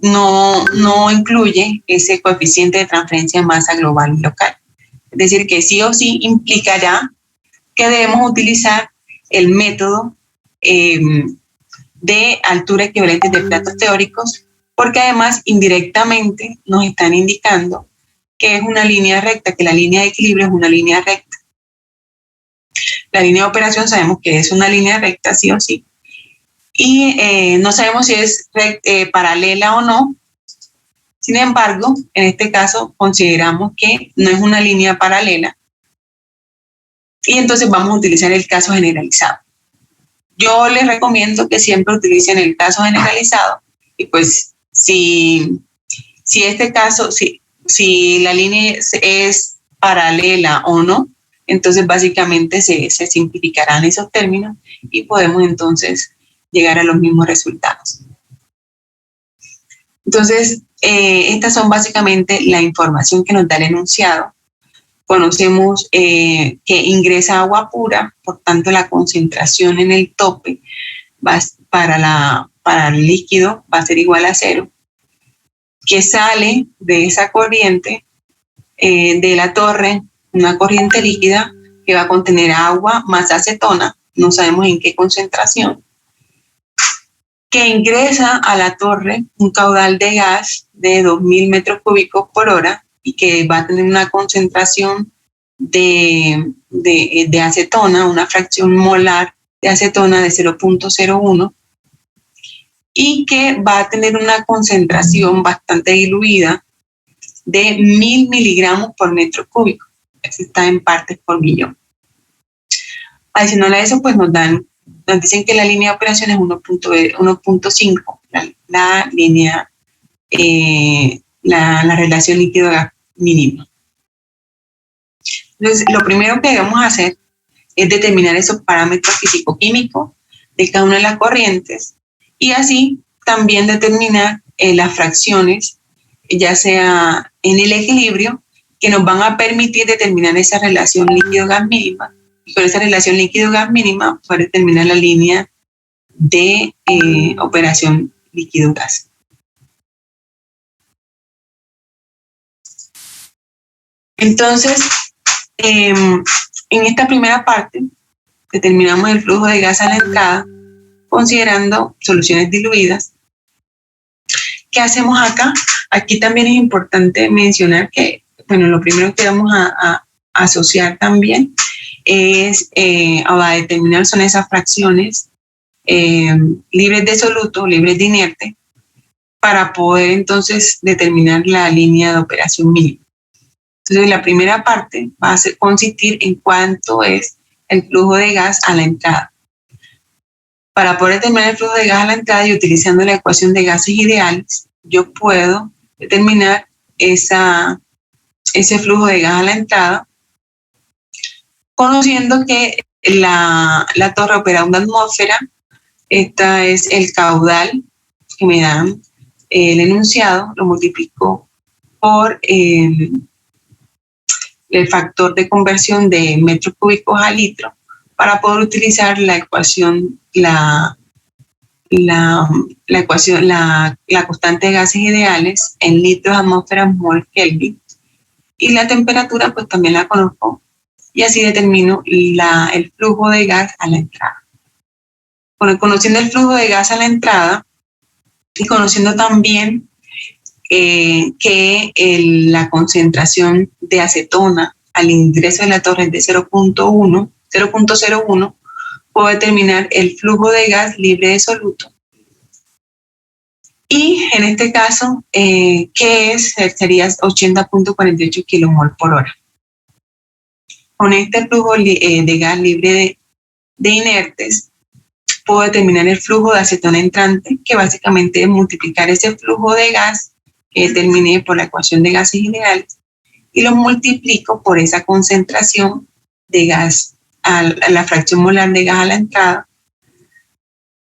no incluye ese coeficiente de transferencia de masa global y local. Es decir, que sí o sí implicará que debemos utilizar el método de altura equivalente de platos teóricos, porque además indirectamente nos están indicando que es una línea recta, que la línea de equilibrio es una línea recta. La línea de operación sabemos que es una línea recta, sí o sí. Y no sabemos si es paralela o no. Sin embargo, en este caso consideramos que no es una línea paralela y entonces vamos a utilizar el caso generalizado. Yo les recomiendo que siempre utilicen el caso generalizado y pues si la línea es paralela o no, entonces básicamente se simplificarán esos términos y podemos entonces llegar a los mismos resultados. Entonces, estas son básicamente la información que nos da el enunciado. Conocemos que ingresa agua pura, por tanto la concentración en el tope para el líquido va a ser igual a 0, que sale de esa corriente de la torre, una corriente líquida que va a contener agua más acetona, no sabemos en qué concentración, que ingresa a la torre un caudal de gas de 2.000 metros cúbicos por hora y que va a tener una concentración de acetona, una fracción molar de acetona de 0.01 y que va a tener una concentración bastante diluida de 1.000 miligramos por metro cúbico. está en partes por millón. Adicional a eso, pues nos dicen que la línea de operación es 1.5, la línea, la relación líquido-gas mínima. Entonces, lo primero que debemos hacer es determinar esos parámetros físico-químicos de cada una de las corrientes y así también determinar las fracciones, ya sea en el equilibrio, que nos van a permitir determinar esa relación líquido-gas mínima. Y con esa relación líquido-gas mínima para determinar la línea de operación líquido-gas. Entonces, en esta primera parte, determinamos el flujo de gas a la entrada, considerando soluciones diluidas. ¿Qué hacemos acá? Aquí también es importante mencionar que, bueno, lo primero que vamos a asociar también es, a determinar son esas fracciones libres de soluto, libres de inerte, para poder entonces determinar la línea de operación mínima. Entonces, la primera parte va a consistir en cuánto es el flujo de gas a la entrada. Para poder determinar el flujo de gas a la entrada y utilizando la ecuación de gases ideales, yo puedo determinar ese flujo de gas a la entrada, conociendo que la torre opera a una atmósfera. Esta es el caudal que me dan el enunciado, lo multiplico por el factor de conversión de metros cúbicos a litro para poder utilizar la ecuación, la constante de gases ideales en litros, atmósferas, mol, Kelvin. Y la temperatura, pues también la conozco y así determino el flujo de gas a la entrada. Conociendo el flujo de gas a la entrada y conociendo también que la concentración de acetona al ingreso de la torre es de 0.01, puedo determinar el flujo de gas libre de soluto. Y en este caso, sería 80.48 kilomol por hora. Con este flujo de gas libre de inertes, puedo determinar el flujo de acetona entrante, que básicamente es multiplicar ese flujo de gas que determiné por la ecuación de gases ideales y lo multiplico por esa concentración de gas, la fracción molar de gas a la entrada,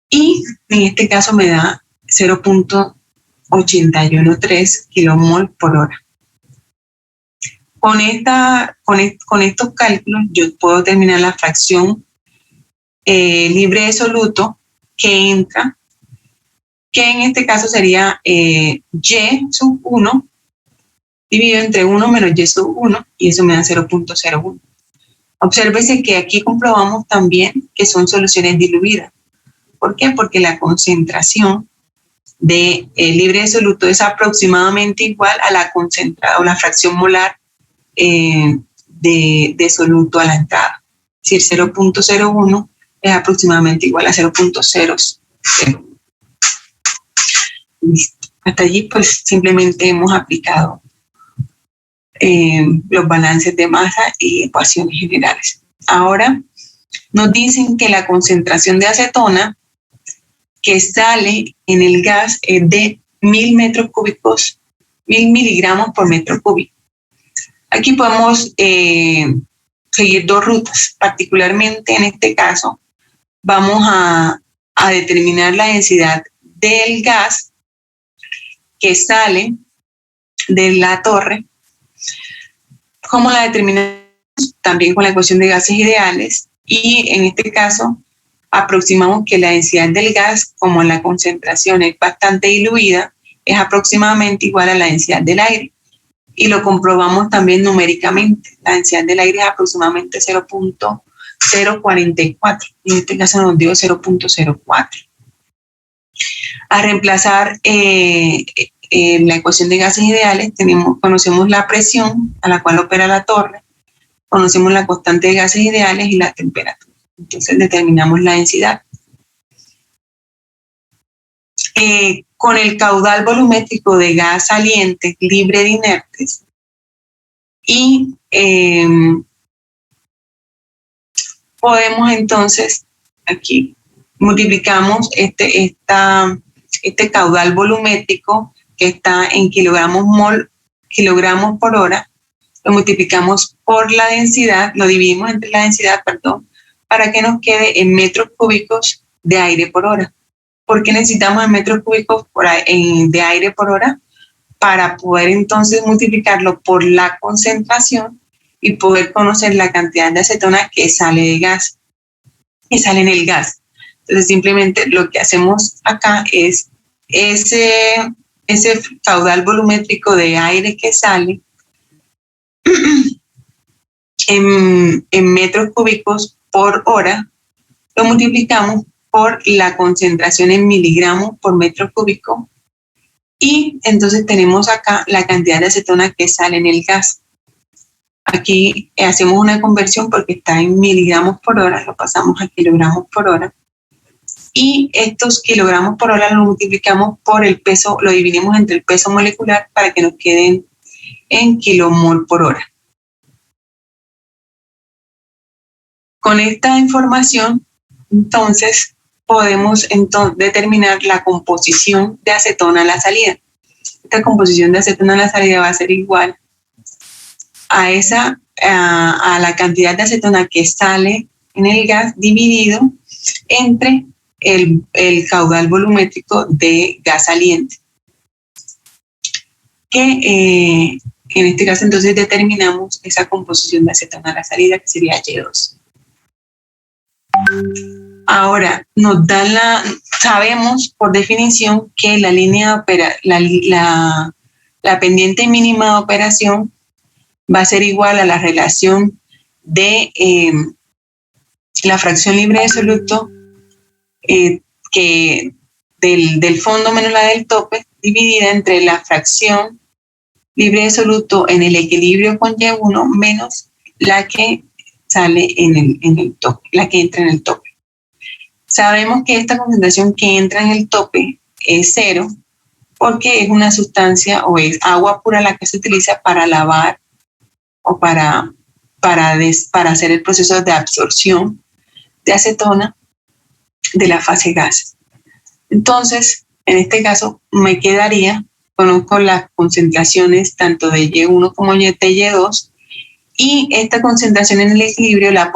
y en este caso me da 0.813 kilomol por hora. Con estos cálculos yo puedo determinar la fracción libre de soluto que entra, que en este caso sería Y sub 1 dividido entre 1 menos Y sub 1, y eso me da 0.01. Obsérvese que aquí comprobamos también que son soluciones diluidas. ¿Por qué? Porque la concentración de libre de soluto es aproximadamente igual a la concentrada o la fracción molar de soluto a la entrada. Es decir, 0.01 es aproximadamente igual a 0.00. Listo. Hasta allí pues simplemente hemos aplicado los balances de masa y ecuaciones generales. Ahora nos dicen que la concentración de acetona que sale en el gas es de 1000 metros cúbicos, 1000 miligramos por metro cúbico. Aquí podemos seguir dos rutas. Particularmente en este caso vamos a determinar la densidad del gas que sale de la torre. ¿Cómo la determinamos? También con la ecuación de gases ideales, y en este caso aproximamos que la densidad del gas, como la concentración es bastante diluida, es aproximadamente igual a la densidad del aire, y lo comprobamos también numéricamente. La densidad del aire es aproximadamente 0.044, en este caso nos dio 0.04. A reemplazar la ecuación de gases ideales, conocemos la presión a la cual opera la torre, conocemos la constante de gases ideales y la temperatura. Entonces determinamos la densidad. Con el caudal volumétrico de gas saliente libre de inertes y podemos entonces, aquí multiplicamos este caudal volumétrico que está en kilogramos por hora, lo multiplicamos por la densidad, lo dividimos entre la densidad, para que nos quede en metros cúbicos de aire por hora. ¿Por qué necesitamos en metros cúbicos de aire por hora? Para poder entonces multiplicarlo por la concentración y poder conocer la cantidad de acetona que sale en el gas. Entonces simplemente lo que hacemos acá es ese caudal volumétrico de aire que sale en metros cúbicos por hora, lo multiplicamos por la concentración en miligramos por metro cúbico y entonces tenemos acá la cantidad de acetona que sale en el gas. Aquí hacemos una conversión porque está en miligramos por hora, lo pasamos a kilogramos por hora. Y estos kilogramos por hora lo multiplicamos por el peso, lo dividimos entre el peso molecular para que nos queden en kilomol por hora. Con esta información, entonces, podemos determinar la composición de acetona a la salida. Esta composición de acetona a la salida va a ser igual a la cantidad de acetona que sale en el gas dividido entre el caudal volumétrico de gas saliente. Que en este caso entonces determinamos esa composición de acetona a la salida, que sería Y2. Ahora, sabemos por definición que la línea la pendiente mínima de operación va a ser igual a la relación de la fracción libre de soluto que del fondo menos la del tope, dividida entre la fracción libre de soluto en el equilibrio con Y1 menos la que sale en el tope, la que entra en el tope. Sabemos que esta concentración que entra en el tope es 0 porque es una sustancia o es agua pura la que se utiliza para lavar o para hacer el proceso de absorción de acetona de la fase gas. Entonces, en este caso me quedaría, conozco las concentraciones tanto de Y1 como de Y2 y esta concentración en el equilibrio la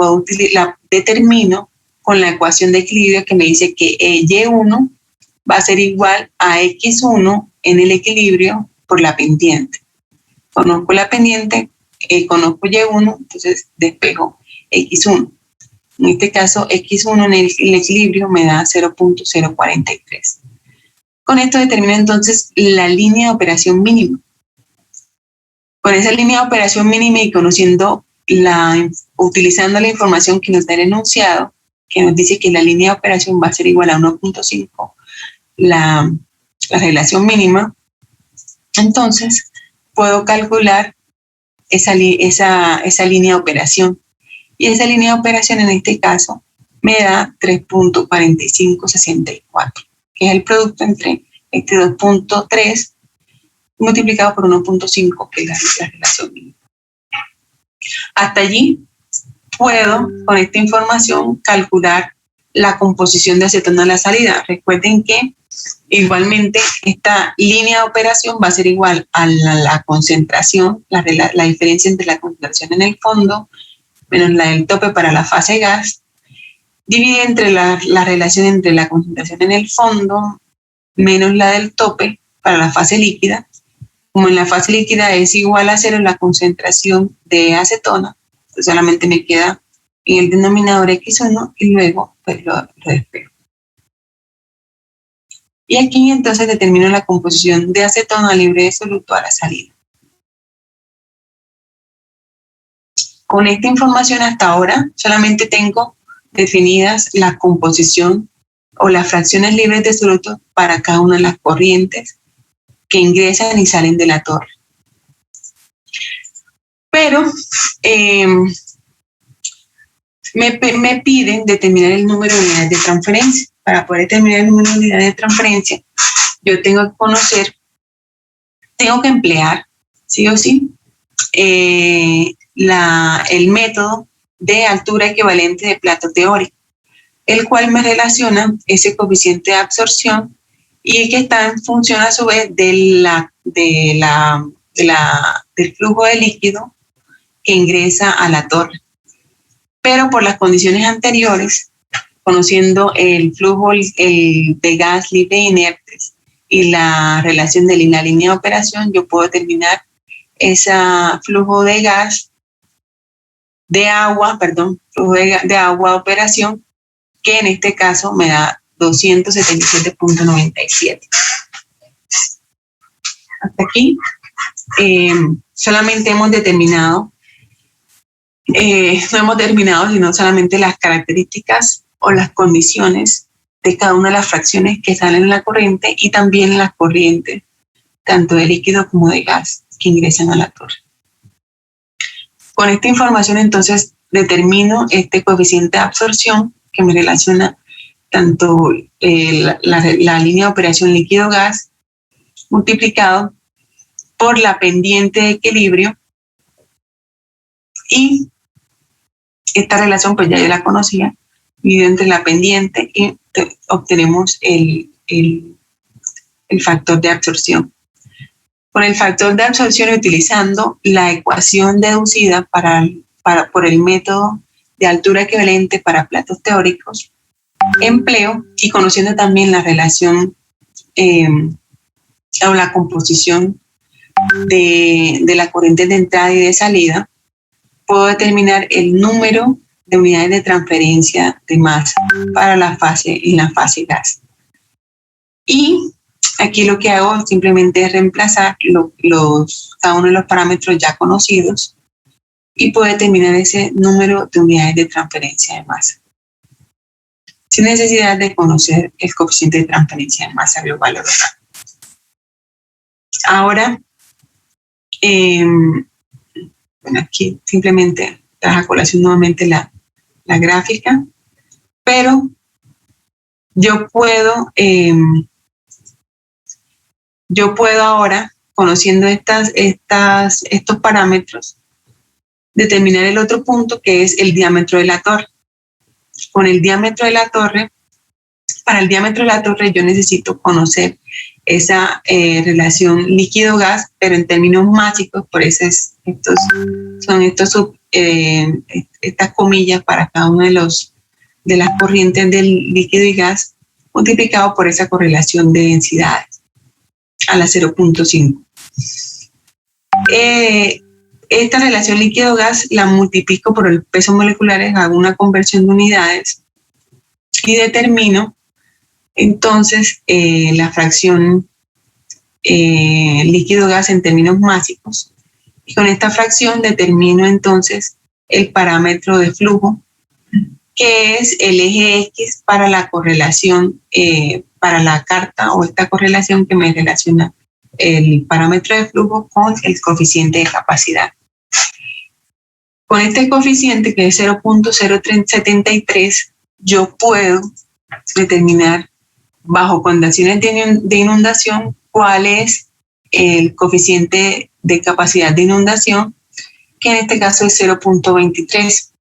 determino con la ecuación de equilibrio que me dice que Y1 va a ser igual a X1 en el equilibrio por la pendiente. Conozco la pendiente, conozco Y1, entonces despejo X1. En este caso, X1 en el equilibrio me da 0.043. Con esto determino entonces la línea de operación mínima. Con esa línea de operación mínima y utilizando la información que nos da el enunciado, que nos dice que la línea de operación va a ser igual a 1.5, la relación mínima, entonces puedo calcular esa línea de operación. Y esa línea de operación en este caso me da 3.4564, que es el producto entre este 2.3 multiplicado por 1.5, que es la relación mínima. Hasta allí puedo, con esta información, calcular la composición de acetona a la salida. Recuerden que igualmente esta línea de operación va a ser igual a la concentración, la diferencia entre la concentración en el fondo menos la del tope para la fase gas, divide entre la relación entre la concentración en el fondo menos la del tope para la fase líquida. Como en la fase líquida es igual a 0 la concentración de acetona, pues solamente me queda en el denominador X1 y luego pues lo despejo. Y aquí entonces determino la composición de acetona libre de soluto a la salida. Con esta información hasta ahora solamente tengo definidas la composición o las fracciones libres de soluto para cada una de las corrientes que ingresan y salen de la torre. Pero me piden determinar el número de unidades de transferencia. Para poder determinar el número de unidades de transferencia, yo tengo que emplear, sí o sí, el método de altura equivalente de plato teórico, el cual me relaciona ese coeficiente de absorción y que está en función a su vez del flujo de líquido que ingresa a la torre. Pero por las condiciones anteriores, conociendo el flujo de gas libre e inertes y la relación de la línea de operación, yo puedo determinar ese flujo de gas, flujo de agua de operación, que en este caso me da 277.97. Hasta aquí solamente hemos determinado, no hemos determinado sino solamente las características o las condiciones de cada una de las fracciones que salen en la corriente y también las corrientes, tanto de líquido como de gas, que ingresan a la torre. Con esta información entonces determino este coeficiente de absorción que me relaciona tanto la línea de operación líquido-gas multiplicado por la pendiente de equilibrio, y esta relación pues ya yo la conocía, dividido entre la pendiente y obtenemos el factor de absorción. Con el factor de absorción, utilizando la ecuación deducida por el método de altura equivalente para platos teóricos, empleo, y conociendo también la relación o la composición de la corriente de entrada y de salida, puedo determinar el número de unidades de transferencia de masa para la fase gas. Y aquí lo que hago simplemente es reemplazar cada uno de los parámetros ya conocidos y puedo determinar ese número de unidades de transferencia de masa, sin necesidad de conocer el coeficiente de transferencia de masa global o local. Ahora, bueno, aquí simplemente traje a colación nuevamente la gráfica, pero yo puedo ahora, conociendo estos parámetros, determinar el otro punto, que es el diámetro de la torre. Con el diámetro de la torre, para el diámetro de la torre yo necesito conocer esa relación líquido-gas, pero en términos másicos, por eso estas comillas para cada una de las corrientes del líquido y gas, multiplicado por esa correlación de densidades a la 0.5. Esta relación líquido-gas la multiplico por el peso molecular, hago una conversión de unidades y determino entonces la fracción líquido-gas en términos másicos. Y con esta fracción determino entonces el parámetro de flujo, que es el eje X para la correlación, para la carta o esta correlación que me relaciona el parámetro de flujo con el coeficiente de capacidad. Con este coeficiente, que es 0.073, yo puedo determinar bajo condiciones de inundación cuál es el coeficiente de capacidad de inundación, que en este caso es 0.23.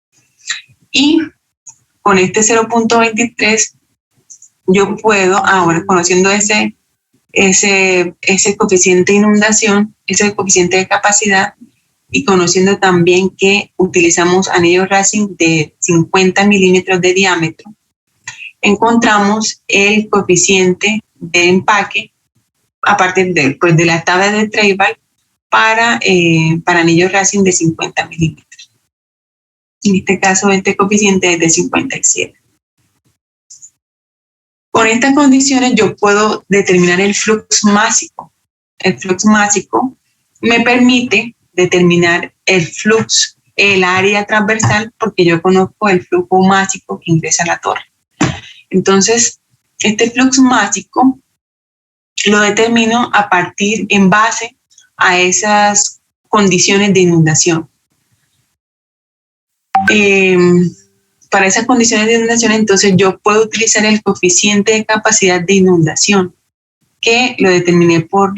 Y con este 0.23 yo puedo, ahora conociendo ese coeficiente de inundación, ese coeficiente de capacidad, y conociendo también que utilizamos anillos Racine de 50 milímetros de diámetro, encontramos el coeficiente de empaque a partir de la tabla de Traibal para anillos Racine de 50 milímetros. En este caso, este coeficiente es de 57. Con estas condiciones yo puedo determinar el flux másico. El flux másico me permite determinar el flux, el área transversal, porque yo conozco el flujo másico que ingresa a la torre. Entonces, este flux másico lo determino en base a esas condiciones de inundación. Para esas condiciones de inundación, entonces yo puedo utilizar el coeficiente de capacidad de inundación, que lo determiné por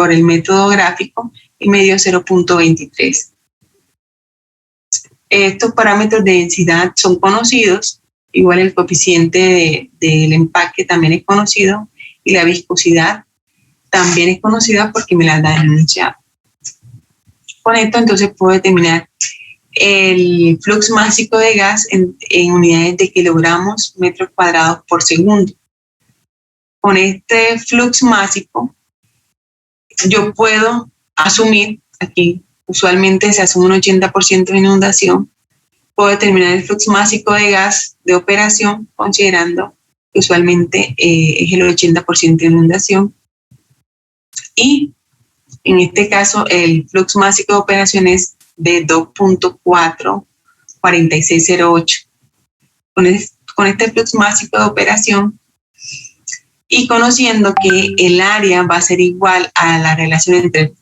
el método gráfico, y me dio 0.23. Estos parámetros de densidad son conocidos, igual el coeficiente del empaque también es conocido y la viscosidad también es conocida porque me la da el enunciado. Con esto entonces puedo determinar el flux másico de gas en unidades de kilogramos metros cuadrados por segundo. Con este flux másico yo puedo asumir, aquí usualmente se asume un 80% de inundación, puedo determinar el flux másico de gas de operación considerando que usualmente es el 80% de inundación, y en este caso el flux másico de operación es de 2.44608. Con este flux másico de operación y conociendo que el área va a ser igual a la relación entre el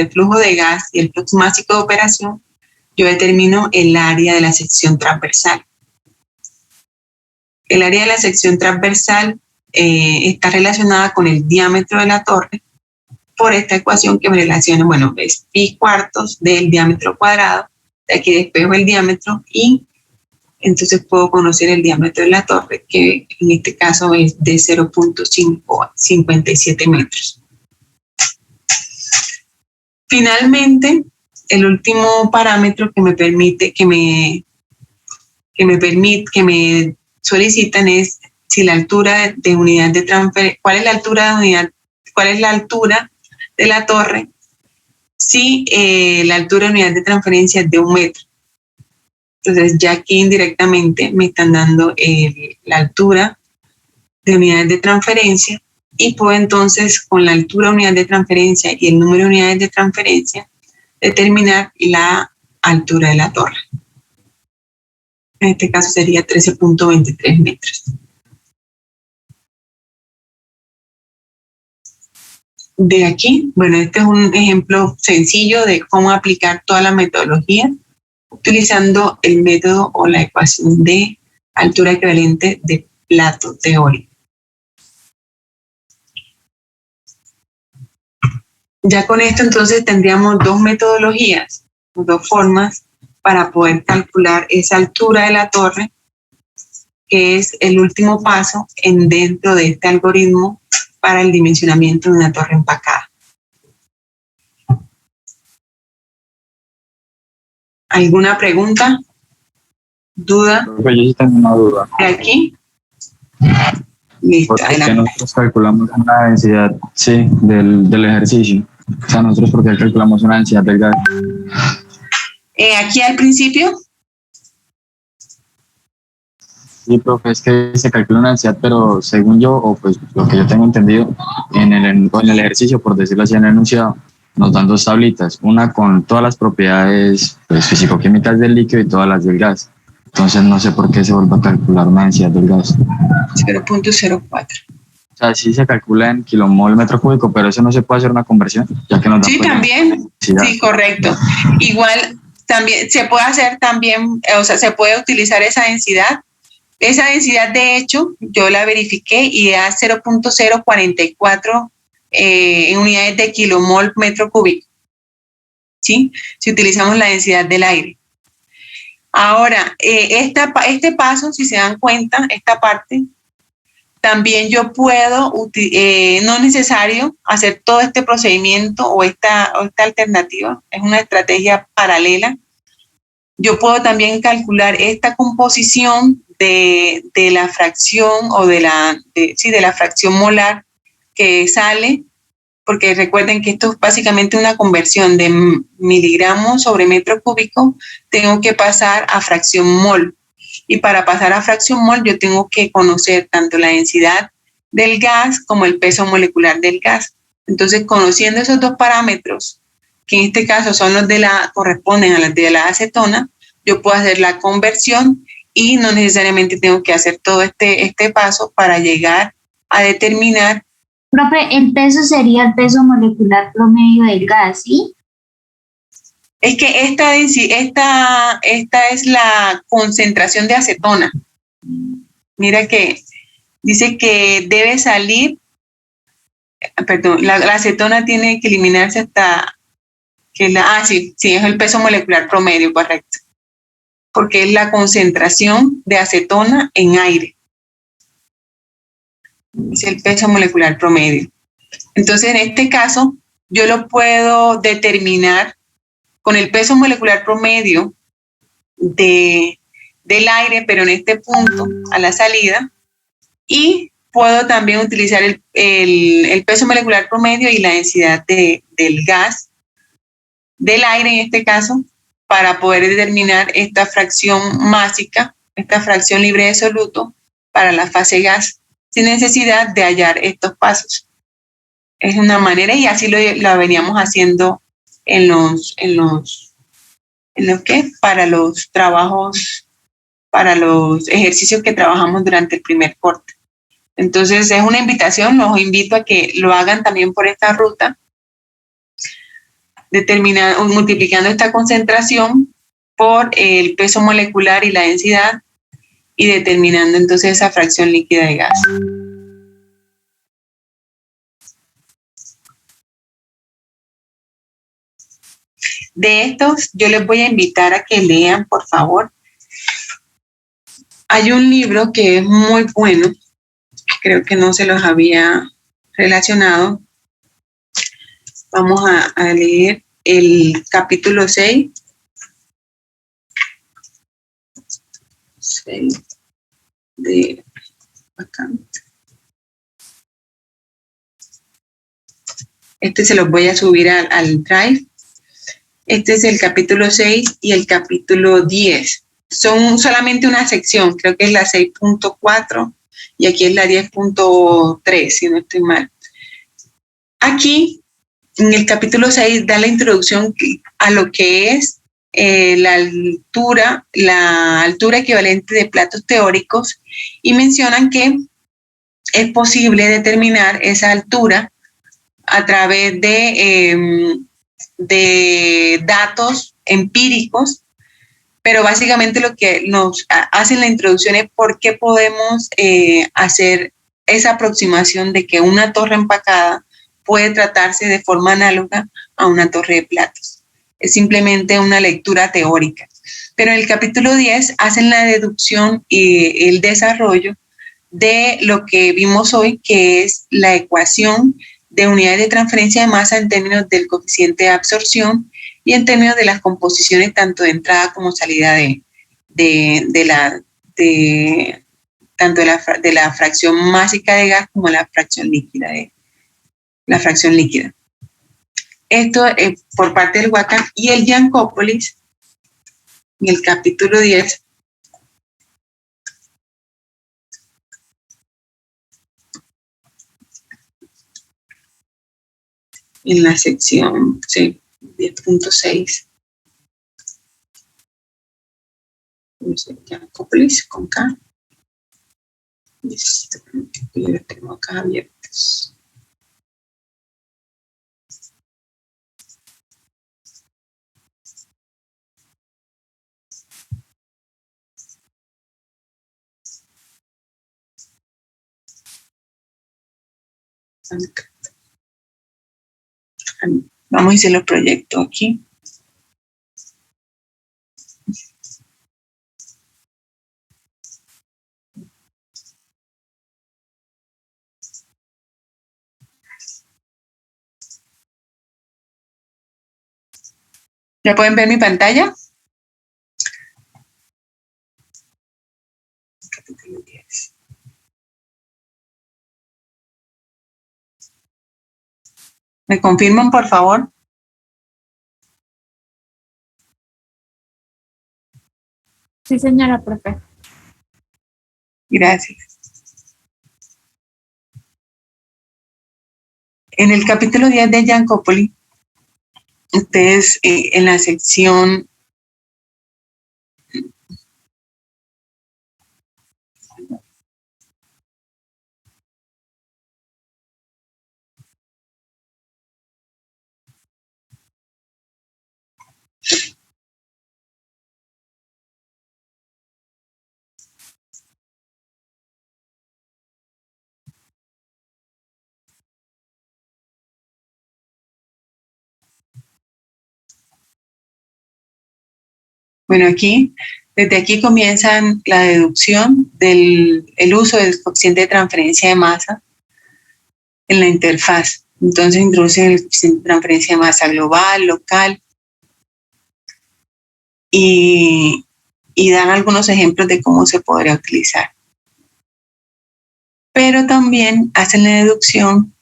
flujo de gas y el flux másico de operación, yo determino el área de la sección transversal. El área de la sección transversal está relacionada con el diámetro de la torre por esta ecuación que me relaciona, bueno, es pi cuartos del diámetro cuadrado, de aquí despejo el diámetro y entonces puedo conocer el diámetro de la torre, que en este caso es de 0.57 metros. Finalmente, el último parámetro que me permite, que me solicitan es si la altura de unidad de transferencia, cuál es la altura de la torre, si la altura de unidad de transferencia es de 1 metro. Entonces ya aquí indirectamente me están dando la altura de unidades de transferencia y puedo entonces con la altura de unidad de transferencia y el número de unidades de transferencia determinar la altura de la torre. En este caso sería 13.23 metros. De aquí, bueno, este es un ejemplo sencillo de cómo aplicar toda la metodología utilizando el método o la ecuación de altura equivalente de plato teórico. Ya con esto entonces tendríamos dos metodologías, dos formas para poder calcular esa altura de la torre, que es el último paso dentro de este algoritmo para el dimensionamiento de una torre empacada. ¿Alguna pregunta? ¿Duda? Yo sí tengo una duda. ¿De aquí? Listo, ¿Por qué adelante. nosotros calculamos una densidad, sí, del ejercicio? O sea, nosotros ¿por qué calculamos una densidad del gas? Aquí al principio, Sí, profe, es que se calcula una densidad, pero según yo, o pues lo que yo tengo entendido, en el ejercicio, por decirlo así, en el enunciado, nos dan dos tablitas, una con todas las propiedades pues, físico-químicas del líquido y todas las del gas. Entonces no sé por qué se vuelve a calcular una densidad del gas. 0.04. O sea, sí se calcula en kilomol metro cúbico, pero eso no se puede hacer una conversión, ya que nos da Sí, pues, también. densidad. Sí, correcto. Igual también se puede hacer también, o sea, se puede utilizar esa densidad. Esa densidad, de hecho, yo la verifiqué y da 0.044 en unidades de kilomol metro cúbico. ¿Sí? Si utilizamos la densidad del aire. Ahora, este paso, si se dan cuenta, esta parte, también yo puedo, no es necesario hacer todo este procedimiento o esta alternativa, es una estrategia paralela. Yo puedo también calcular esta composición de la fracción o de la fracción molar que sale, porque recuerden que esto es básicamente una conversión de miligramos sobre metro cúbico, tengo que pasar a fracción mol. Y para pasar a fracción mol yo tengo que conocer tanto la densidad del gas como el peso molecular del gas. Entonces, conociendo esos dos parámetros, que en este caso son los corresponden a los de la acetona, yo puedo hacer la conversión y no necesariamente tengo que hacer todo este paso para llegar a determinar. Profe, el peso sería el peso molecular promedio del gas, ¿sí? Es que esta es la concentración de acetona. Mira que dice que debe salir, perdón, la acetona tiene que eliminarse hasta Sí, es el peso molecular promedio, correcto. Porque es la concentración de acetona en aire. Es el peso molecular promedio. Entonces, en este caso, yo lo puedo determinar con el peso molecular promedio del aire, pero en este punto, a la salida, y puedo también utilizar el peso molecular promedio y la densidad del gas, del aire en este caso, para poder determinar esta fracción másica, esta fracción libre de soluto para la fase gas, sin necesidad de hallar estos pasos. Es una manera, y así lo veníamos haciendo para los trabajos, para los ejercicios que trabajamos durante el primer corte. Entonces es una invitación, los invito a que lo hagan también por esta ruta, multiplicando esta concentración por el peso molecular y la densidad y determinando entonces esa fracción líquida de gas. De estos, yo les voy a invitar a que lean, por favor. Hay un libro que es muy bueno, creo que no se los había relacionado. Vamos a leer el capítulo 6. De acá. Este se los voy a subir al Drive. Este es el capítulo 6 y el capítulo 10. Son solamente una sección, creo que es la 6.4 y aquí es la 10.3, si no estoy mal. Aquí, en el capítulo 6, da la introducción a lo que es la altura equivalente de platos teóricos, y mencionan que es posible determinar esa altura a través de datos empíricos, pero básicamente lo que nos hacen la introducción es por qué podemos hacer esa aproximación de que una torre empacada puede tratarse de forma análoga a una torre de platos. Es simplemente una lectura teórica. Pero en el capítulo 10 hacen la deducción y el desarrollo de lo que vimos hoy, que es la ecuación de unidades de transferencia de masa en términos del coeficiente de absorción y en términos de las composiciones tanto de entrada como salida tanto de la fracción másica de gas como la fracción líquida. Esto es por parte del Whatcom y el Jankopoulos en el capítulo 10. En la sección 10.6. Jankopoulos con K. Yo lo tengo acá abiertos. Vamos a hacer los proyectos aquí. ¿Ya pueden ver mi pantalla? Capítulo 10. ¿Me confirman, por favor? Sí, señora profe. Gracias. En el capítulo 10 de Jankopoulos, ustedes en la sección Bueno, desde aquí comienzan la deducción el uso del coeficiente de transferencia de masa en la interfaz. Entonces introducen el coeficiente de transferencia de masa global, local, y dan algunos ejemplos de cómo se podría utilizar. Pero también hacen la deducción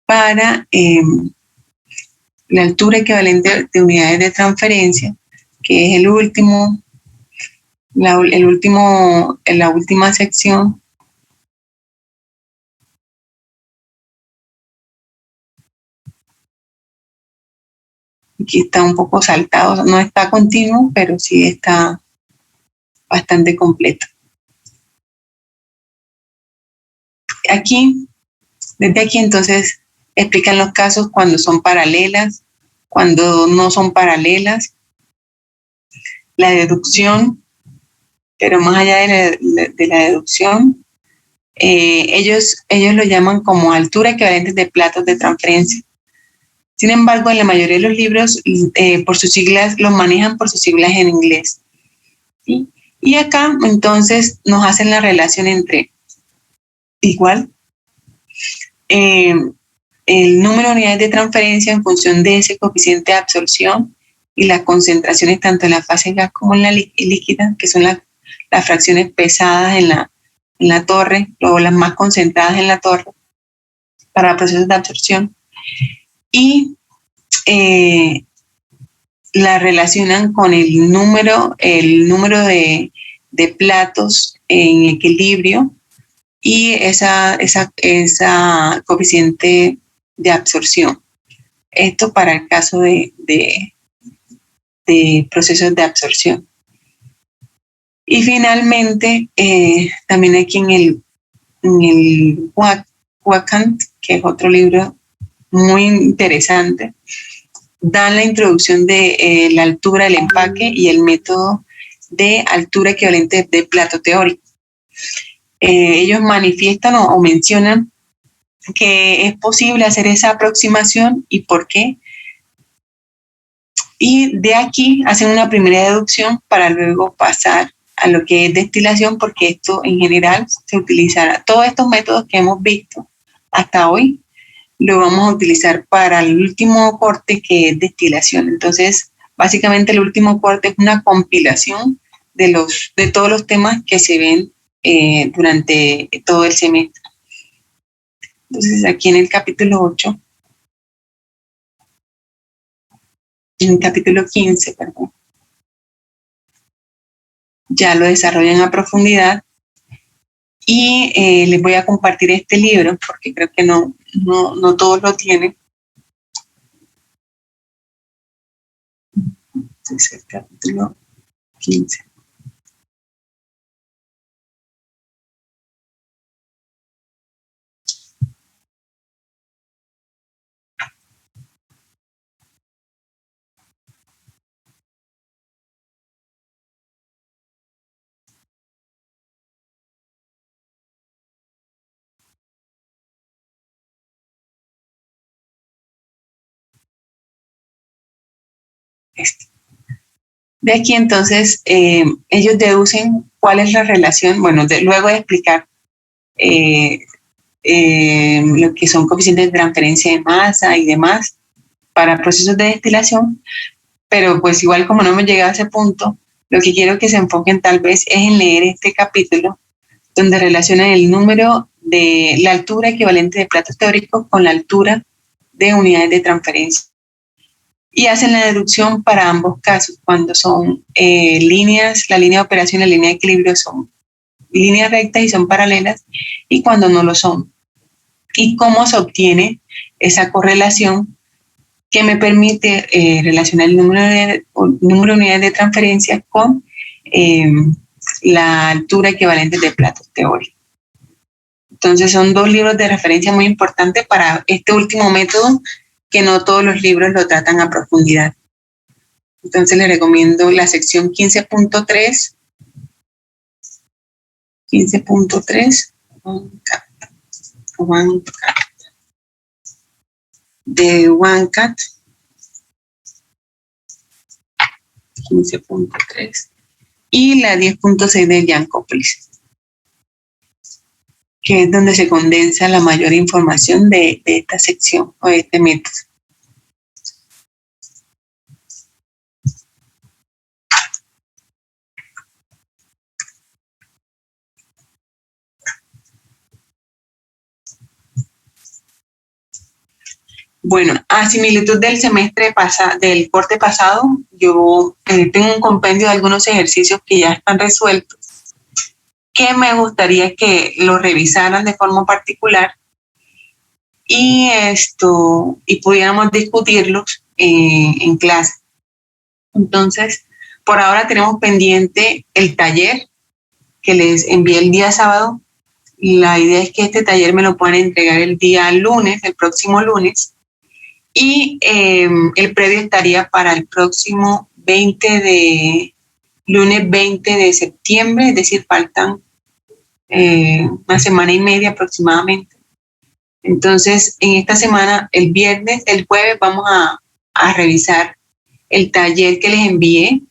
para la altura equivalente de unidades de transferencia, que es la última sección. Aquí está un poco saltado, no está continuo, pero sí está bastante completo. Desde aquí entonces explican los casos cuando son paralelas, cuando no son paralelas, la deducción, pero más allá de la deducción, ellos lo llaman como altura equivalente de platos de transferencia. Sin embargo, en la mayoría de los libros, por sus siglas, los manejan por sus siglas en inglés. ¿Sí? Y acá, entonces, nos hacen la relación entre igual el número de unidades de transferencia en función de ese coeficiente de absorción y las concentraciones tanto en la fase gas como en la líquida, que son las fracciones pesadas en la torre, o las más concentradas en la torre para procesos de absorción. Y la relacionan con el número de platos en equilibrio y esa coeficiente de absorción. Esto para el caso de procesos de absorción. Y finalmente, también aquí en el Wacant, que es otro libro muy interesante, dan la introducción de la altura del empaque y el método de altura equivalente de plato teórico. Ellos manifiestan o mencionan que es posible hacer esa aproximación y por qué. Y de aquí hacen una primera deducción para luego pasar a lo que es destilación, porque esto en general se utilizará. Todos estos métodos que hemos visto hasta hoy lo vamos a utilizar para el último corte, que es destilación. Entonces, básicamente el último corte es una compilación de todos los temas que se ven durante todo el semestre. Entonces, aquí en el capítulo 8, en el capítulo 15, perdón, ya lo desarrollan a profundidad y les voy a compartir este libro porque creo que no todos lo tienen. Es el capítulo 15. De aquí entonces ellos deducen cuál es la relación, bueno, luego de explicar lo que son coeficientes de transferencia de masa y demás para procesos de destilación, pero pues igual como no hemos llegado a ese punto, lo que quiero que se enfoquen tal vez es en leer este capítulo donde relacionan el número de la altura equivalente de platos teóricos con la altura de unidades de transferencia. Y hacen la deducción para ambos casos, cuando son líneas, la línea de operación y la línea de equilibrio son líneas rectas y son paralelas, y cuando no lo son. Y cómo se obtiene esa correlación que me permite relacionar el número de unidades de transferencia con la altura equivalente de platos teóricos. Entonces son dos libros de referencia muy importantes para este último método, que no todos los libros lo tratan a profundidad. Entonces les recomiendo la sección 15.3. 15.3 de OneCat. 15.3 y la 10.6 de Jankopoulos, que es donde se condensa la mayor información de esta sección o de este método. Bueno, a similitud del semestre pasado, del corte pasado, yo tengo un compendio de algunos ejercicios que ya están resueltos, que me gustaría que los revisaran de forma particular y pudiéramos discutirlos en clase. Entonces, por ahora tenemos pendiente el taller que les envié el día sábado. La idea es que este taller me lo puedan entregar el día lunes, el próximo lunes. Y el previo estaría para el próximo lunes 20 de septiembre, es decir, faltan una semana y media aproximadamente. Entonces, en esta semana, el jueves, vamos a revisar el taller que les envié.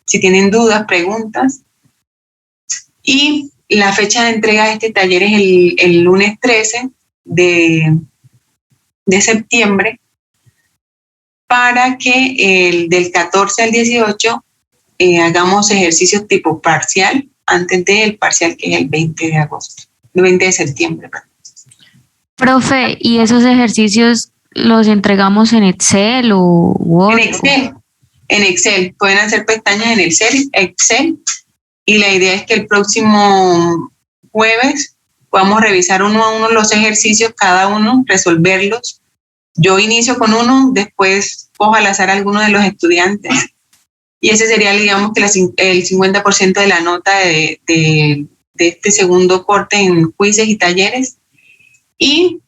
Si tienen dudas, preguntas. Y la fecha de entrega de este taller es el lunes 13 de septiembre, para que del 14 al 18 hagamos ejercicios tipo parcial, antes del parcial que es el 20 de septiembre. Profe, ¿y esos ejercicios los entregamos en Excel o Word? En Excel. Pueden hacer pestañas en Excel, y la idea es que el próximo jueves podamos revisar uno a uno los ejercicios, cada uno, resolverlos. Yo inicio con uno, después cojo al azar alguno de los estudiantes y ese sería, digamos, que el 50% de la nota de este segundo corte en quizzes y talleres, y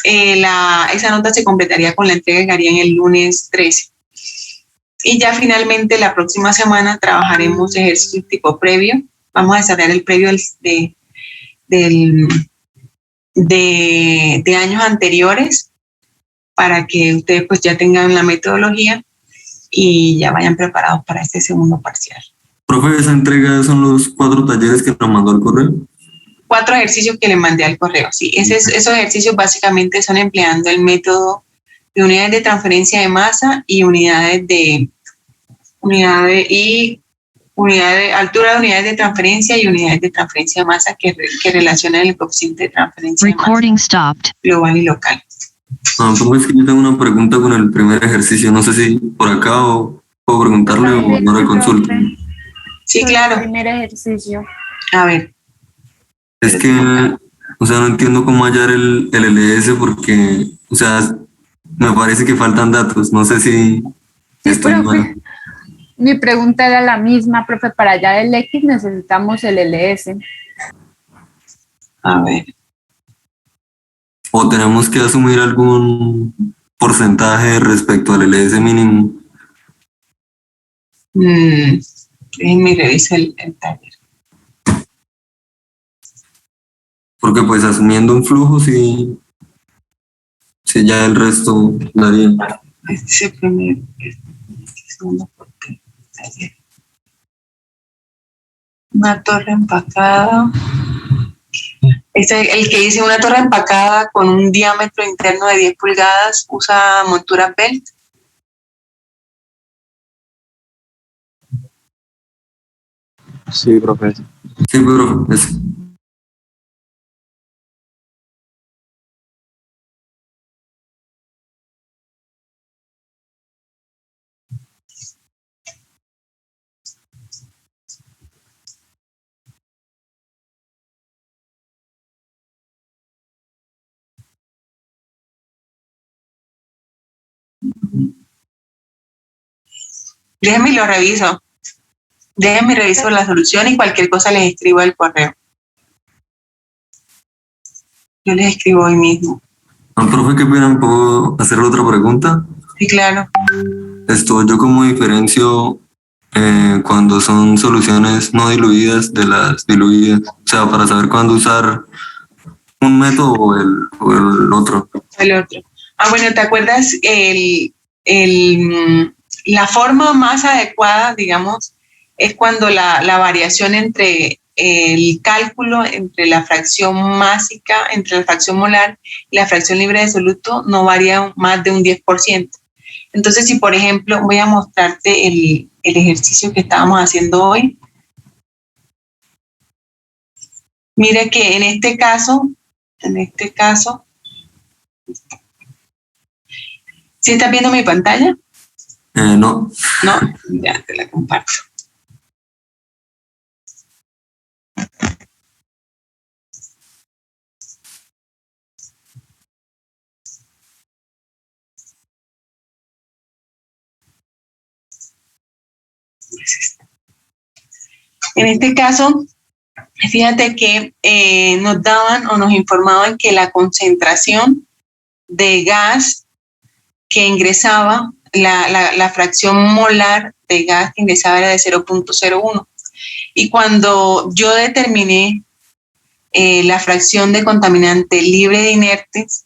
esa nota se completaría con la entrega que harían el lunes 13. Y ya finalmente la próxima semana trabajaremos ejercicios tipo previo. Vamos a desarrollar el previo de años anteriores, para que ustedes pues ya tengan la metodología y ya vayan preparados para este segundo parcial. Profe, ¿esa entrega son los 4 talleres que nos mandó al correo? 4 ejercicios que le mandé al correo, sí. Esos ejercicios básicamente son empleando el método de unidades de transferencia de masa y altura de unidades de transferencia y unidades de transferencia de masa que relacionan el coeficiente de transferencia de masa global y local. Profe, es que yo tengo una pregunta con el primer ejercicio. No sé si por acá o puedo preguntarle o no le consulto. Sí, claro. El primer ejercicio. A ver. Es que, o sea, no entiendo cómo hallar el LS porque, o sea, me parece que faltan datos. No sé si estoy mal. Mi pregunta era la misma, profe. Para hallar el X necesitamos el LS. A ver. ¿O tenemos que asumir algún porcentaje respecto al LS mínimo? Déjenme revisar el taller. Porque pues asumiendo un flujo, si ya el resto daría. Este segundo corte, taller. Una torre empacada. El que dice una torre empacada con un diámetro interno de 10 pulgadas usa montura belt. Sí, profe. Sí, pero es. Déjenme y lo reviso. Déjenme reviso la solución y cualquier cosa les escribo al correo. Yo les escribo hoy mismo. Profe, ¿qué pena? ¿Puedo hacerle otra pregunta? Sí, claro. Yo como diferencio cuando son soluciones no diluidas de las diluidas, o sea, para saber cuándo usar un método o el otro. El otro. Bueno, ¿te acuerdas la forma más adecuada, digamos, es cuando la variación entre el cálculo entre la fracción másica, entre la fracción molar y la fracción libre de soluto no varía más de un 10%. Entonces, si por ejemplo voy a mostrarte el ejercicio que estábamos haciendo hoy, mira que en este caso, ¿sí estás viendo mi pantalla? No. No, ya te la comparto. En este caso, fíjate que nos daban o nos informaban que la concentración de gas que ingresaba, la fracción molar de gas que ingresaba era de 0.01. Y cuando yo determiné la fracción de contaminante libre de inertes,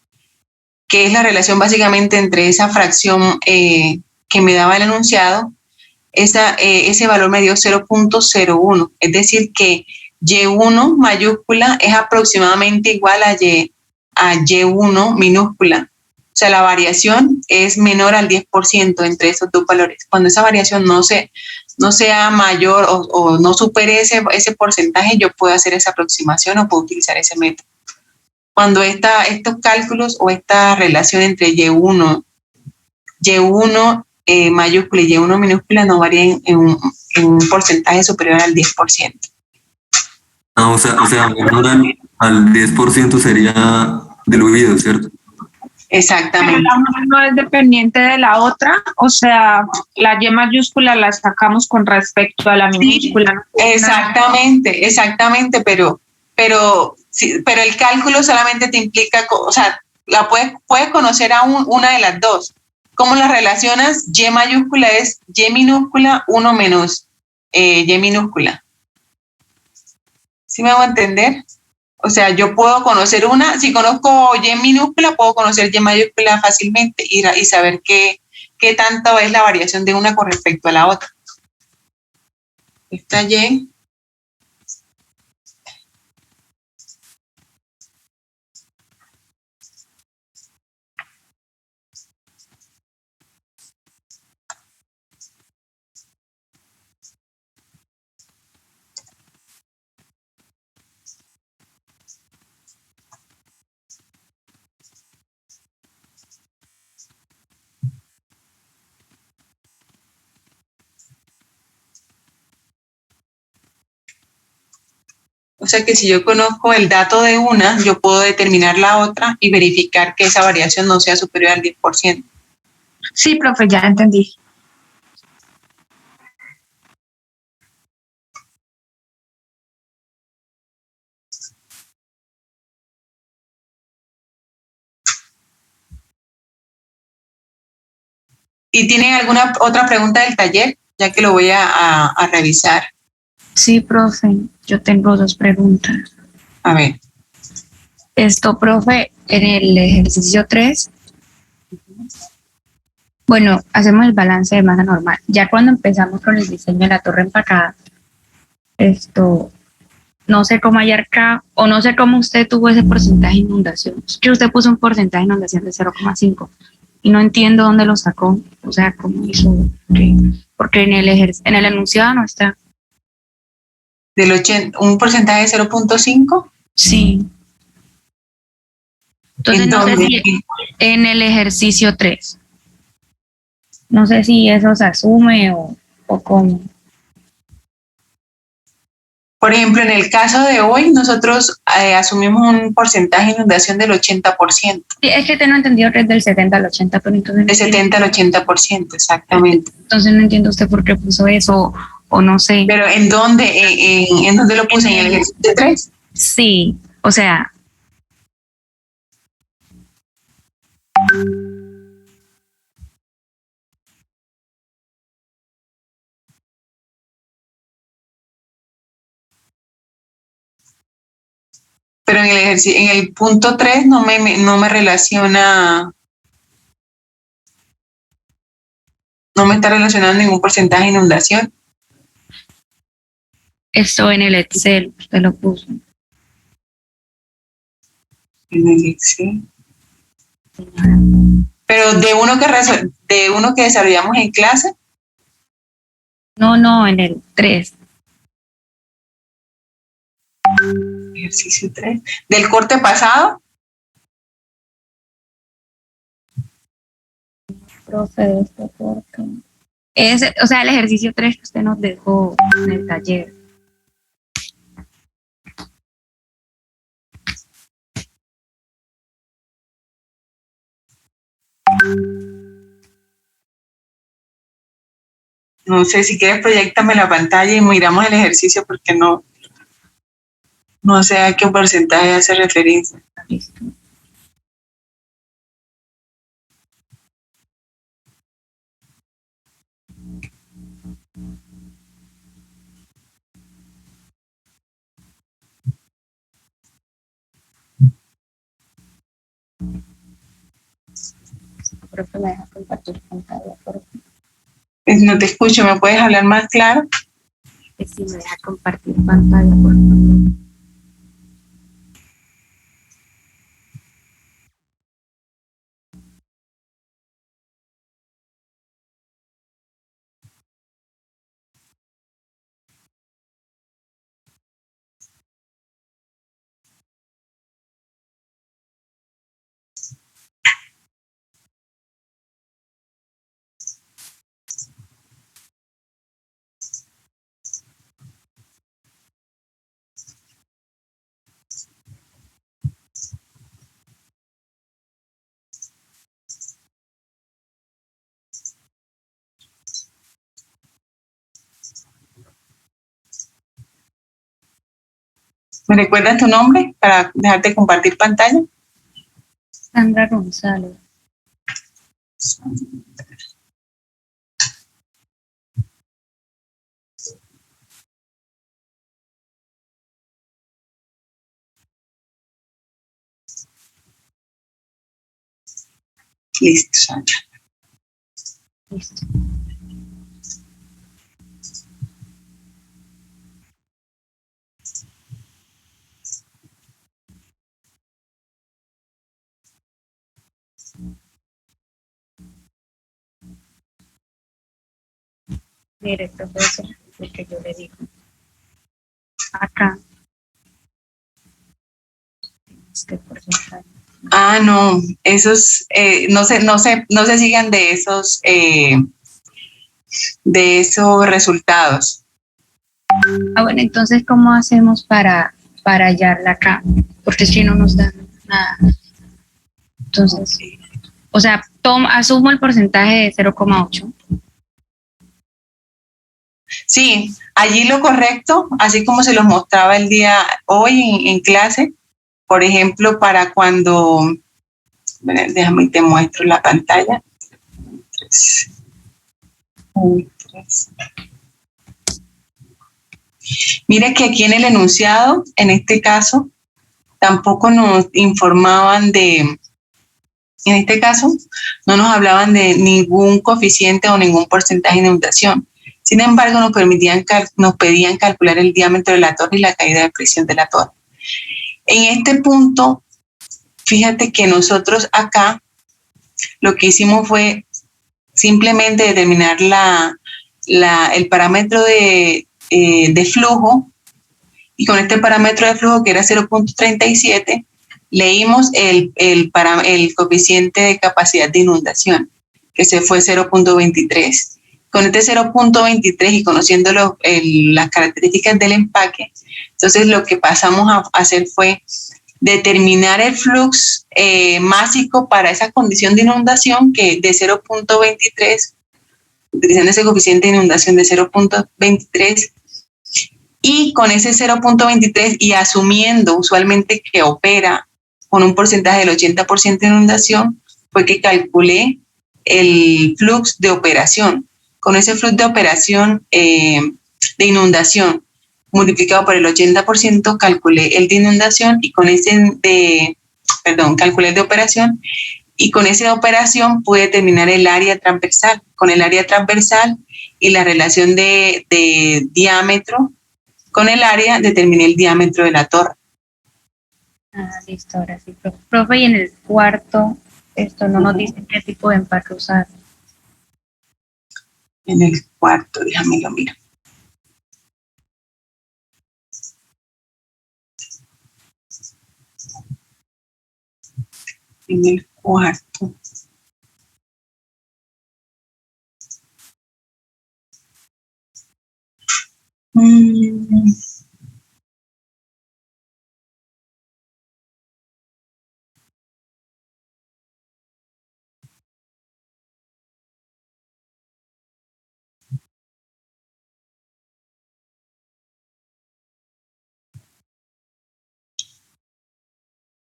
que es la relación básicamente entre esa fracción que me daba el enunciado, ese valor me dio 0.01, es decir que Y1 mayúscula es aproximadamente igual a Y1 minúscula. O sea, la variación es menor al 10% entre esos dos valores. Cuando esa variación no sea mayor o no supere ese porcentaje, yo puedo hacer esa aproximación o puedo utilizar ese método. Cuando estos cálculos o esta relación entre Y1 mayúscula y Y1 minúscula no varían en un porcentaje superior al 10%. O sea, menor al 10% sería diluido, ¿cierto? Exactamente. Pero la una no es dependiente de la otra, o sea, la Y mayúscula la sacamos con respecto a la minúscula. Sí, exactamente, pero el cálculo solamente te implica, o sea, la puedes conocer a una de las dos. ¿Cómo las relacionas? Y mayúscula es Y minúscula 1 menos Y minúscula. ¿Sí me hago entender? O sea, yo puedo conocer una, si conozco Y minúscula, puedo conocer Y mayúscula fácilmente y saber qué tanto es la variación de una con respecto a la otra. Esta Y. O sea que si yo conozco el dato de una, yo puedo determinar la otra y verificar que esa variación no sea superior al 10%. Sí, profe, ya entendí. ¿Y tienen alguna otra pregunta del taller? Ya que lo voy a revisar. Sí, profe, yo tengo dos preguntas. A ver. Profe, en el ejercicio 3, bueno, hacemos el balance de masa normal. Ya cuando empezamos con el diseño de la torre empacada, no sé cómo hallar acá, o no sé cómo usted tuvo ese porcentaje de inundación. Que usted puso un porcentaje de inundación de 0,5 y no entiendo dónde lo sacó, o sea, cómo hizo, porque en el enunciado no está. ¿Un porcentaje de 0.5? Sí. Entonces, no sé si en el ejercicio 3. No sé si eso se asume o cómo. Por ejemplo, en el caso de hoy, nosotros asumimos un porcentaje de inundación del 80%. Sí, es que tengo entendido que es del 70 al 80, pero entonces... De 70 al 80%, exactamente. Entonces no entiendo usted por qué puso eso, o no sé. ¿Pero en dónde? ¿En dónde lo puse? ¿En el ejercicio 3? Sí, o sea... Pero en el punto 3 no me relaciona No me está relacionando ningún porcentaje de inundación. Esto en el Excel, usted lo puso. En el Excel. Pero de uno que desarrollamos en clase. No, en el 3. Ejercicio 3. ¿Del corte pasado? Profe, de este corte. O sea, el ejercicio 3 que usted nos dejó en el taller. No sé, si quieres proyéctame la pantalla y miramos el ejercicio porque no sé a qué porcentaje hace referencia. Listo. Profe, me deja compartir pantalla, por favor. No te escucho, ¿me puedes hablar más claro? Sí, me deja compartir pantalla, por favor. ¿Me recuerdas tu nombre para dejarte compartir pantalla? Sandra González. Listo, Sandra. Listo. Mire, profesor, lo que yo le digo. Acá. Este porcentaje. Ah, no, esos no se sigan de esos resultados. Ah, bueno, entonces, ¿cómo hacemos para hallarla acá? Porque si no nos dan nada. Entonces, o sea, asumo el porcentaje de 0,8. Sí, allí lo correcto, así como se los mostraba el día hoy en clase, por ejemplo, para cuando, déjame y te muestro la pantalla. 3. Mira que aquí en el enunciado, en este caso, tampoco nos informaban en este caso, no nos hablaban de ningún coeficiente o ningún porcentaje de inundación. Sin embargo, nos pedían calcular el diámetro de la torre y la caída de presión de la torre. En este punto, fíjate que nosotros acá lo que hicimos fue simplemente determinar el parámetro de flujo, y con este parámetro de flujo que era 0.37, leímos el coeficiente de capacidad de inundación, que se fue 0.23. Con este 0.23 y conociendo las características del empaque, entonces lo que pasamos a hacer fue determinar el flux másico para esa condición de inundación, que de 0.23, utilizando ese coeficiente de inundación de 0.23, y con ese 0.23 y asumiendo usualmente que opera con un porcentaje del 80% de inundación, fue que calculé el flux de operación. Con ese flux de operación de inundación multiplicado por el 80%, calculé el de inundación, y con calculé el de operación, Y con esa operación pude determinar el área transversal. Con el área transversal y la relación de diámetro con el área, determiné el diámetro de la torre. Ah, listo, ahora sí, profe. Profe, y en el cuarto, esto no nos dice qué tipo de empaque usar. En el cuarto, déjame lo miro. En el cuarto.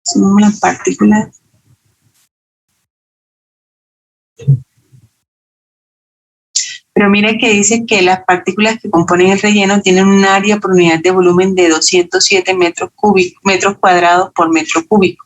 Son las partículas. Pero mire que dice que las partículas que componen el relleno tienen un área por unidad de volumen de 207 metros cuadrados por metro cúbico.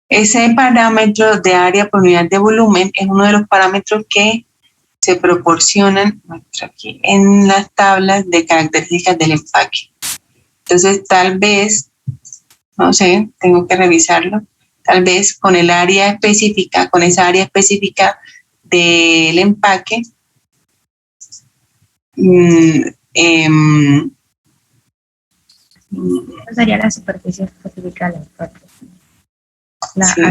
Ese parámetro de área por unidad de volumen es uno de los parámetros que se proporcionan aquí en las tablas de características del empaque. Entonces, tal vez, no sé, tengo que revisarlo, tal vez con el área específica, con esa área específica del empaque, Esa sería la superficie específica del empaque. La sí.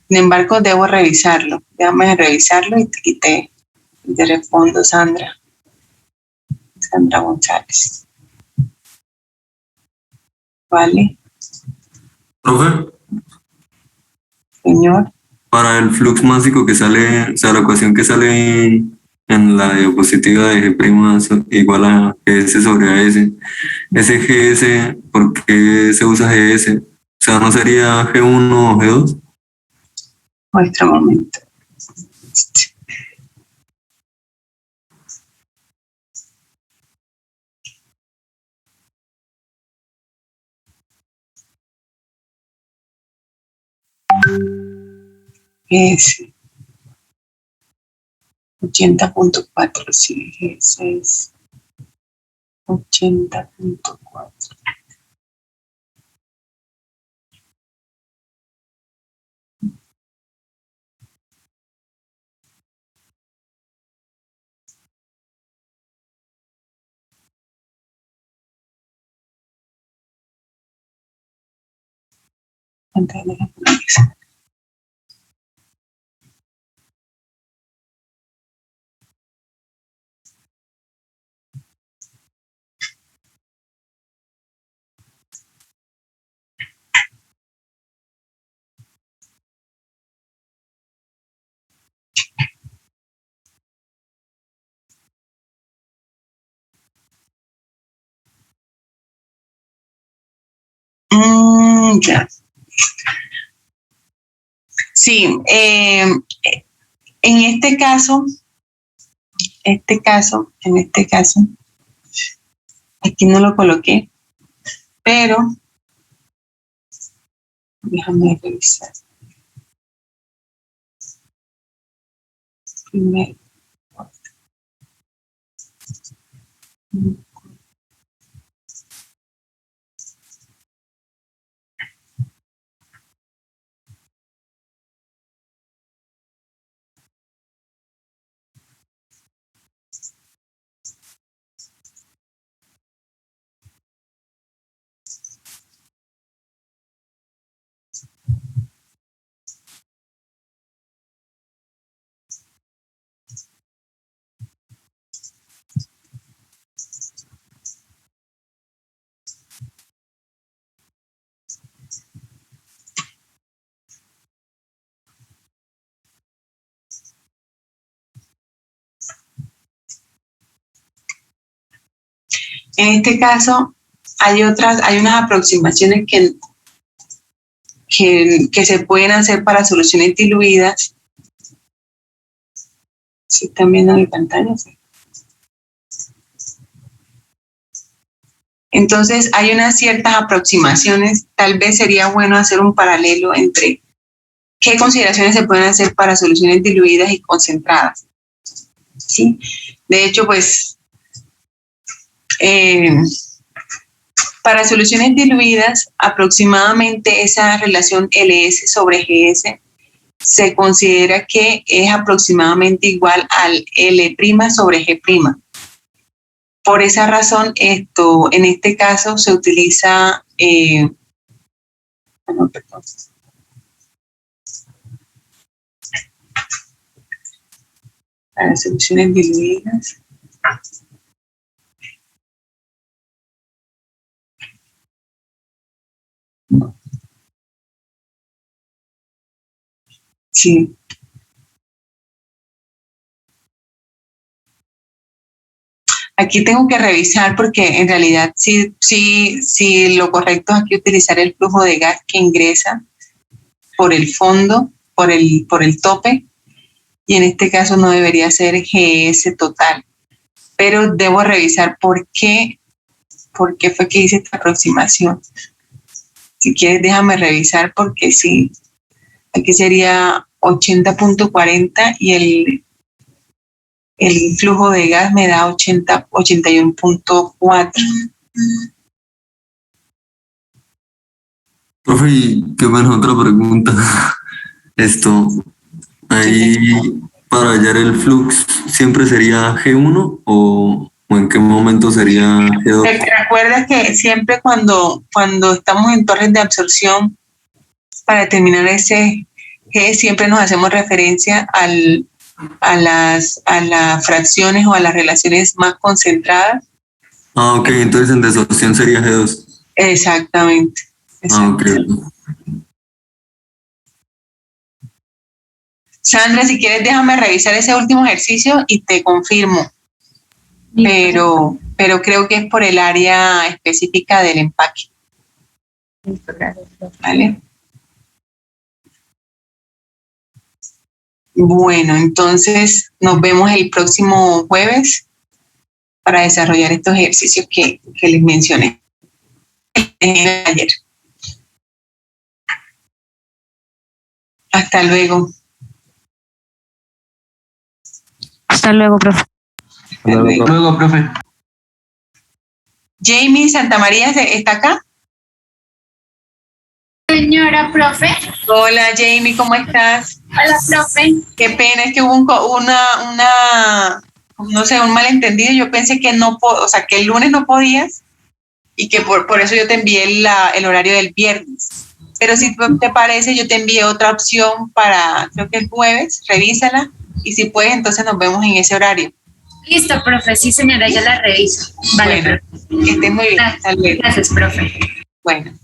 Sin embargo, debo revisarlo. Déjame revisarlo y te respondo, Sandra. Sandra González. ¿Vale? Profe, Señor. para el flux másico que sale, o sea, la ecuación que sale en la diapositiva de G' igual a GS sobre AS, ese GS, ¿por qué se usa GS? O sea, ¿no sería G1 o G2? Otro momento. Es 80.4, sí, ese es 80.4. Ya. Sí, en este caso, aquí no lo coloqué, pero déjame revisar. Primero. En este caso, hay unas aproximaciones que se pueden hacer para soluciones diluidas. ¿Sí están viendo mi pantalla? Sí. Entonces, hay unas ciertas aproximaciones. Tal vez sería bueno hacer un paralelo entre qué consideraciones se pueden hacer para soluciones diluidas y concentradas. ¿Sí? De hecho, pues, para soluciones diluidas, aproximadamente esa relación LS sobre GS se considera que es aproximadamente igual al L' sobre G'. Por esa razón, en este caso se utiliza, para soluciones diluidas. Sí. Aquí tengo que revisar porque en realidad sí lo correcto es aquí utilizar el flujo de gas que ingresa por el fondo, por el tope, y en este caso no debería ser GS total. Pero debo revisar por qué fue que hice esta aproximación. Si quieres, déjame revisar porque sí, aquí sería 80.40 y el flujo de gas me da 81.4. Profe, y qué bueno, otra pregunta. Ahí para hallar el flux, ¿siempre sería G1 o en qué momento sería G2? ¿Te acuerdas que siempre cuando estamos en torres de absorción, para determinar ese G, siempre nos hacemos referencia a las fracciones o a las relaciones más concentradas? Ah, ok, entonces en desociación sería G2. Exactamente. Ah, ok. Sandra, si quieres, déjame revisar ese último ejercicio y te confirmo. Pero creo que es por el área específica del empaque. ¿Vale? Bueno, entonces nos vemos el próximo jueves para desarrollar estos ejercicios que les mencioné ayer. Hasta luego. Hasta luego, profe. Hasta luego, profe. Jamie Santamaría está acá. Señora profe. Hola Jamie, ¿cómo estás? Hola profe. Qué pena, es que hubo un malentendido. Yo pensé que que el lunes no podías y que por eso yo te envié el horario del viernes. Pero si te parece, yo te envié otra opción para, creo que el jueves, revísala y si puedes, entonces nos vemos en ese horario. Listo, profe. Sí, señora, yo la reviso. Vale, bueno, profe. Que estés muy bien. Gracias, profe. Bueno.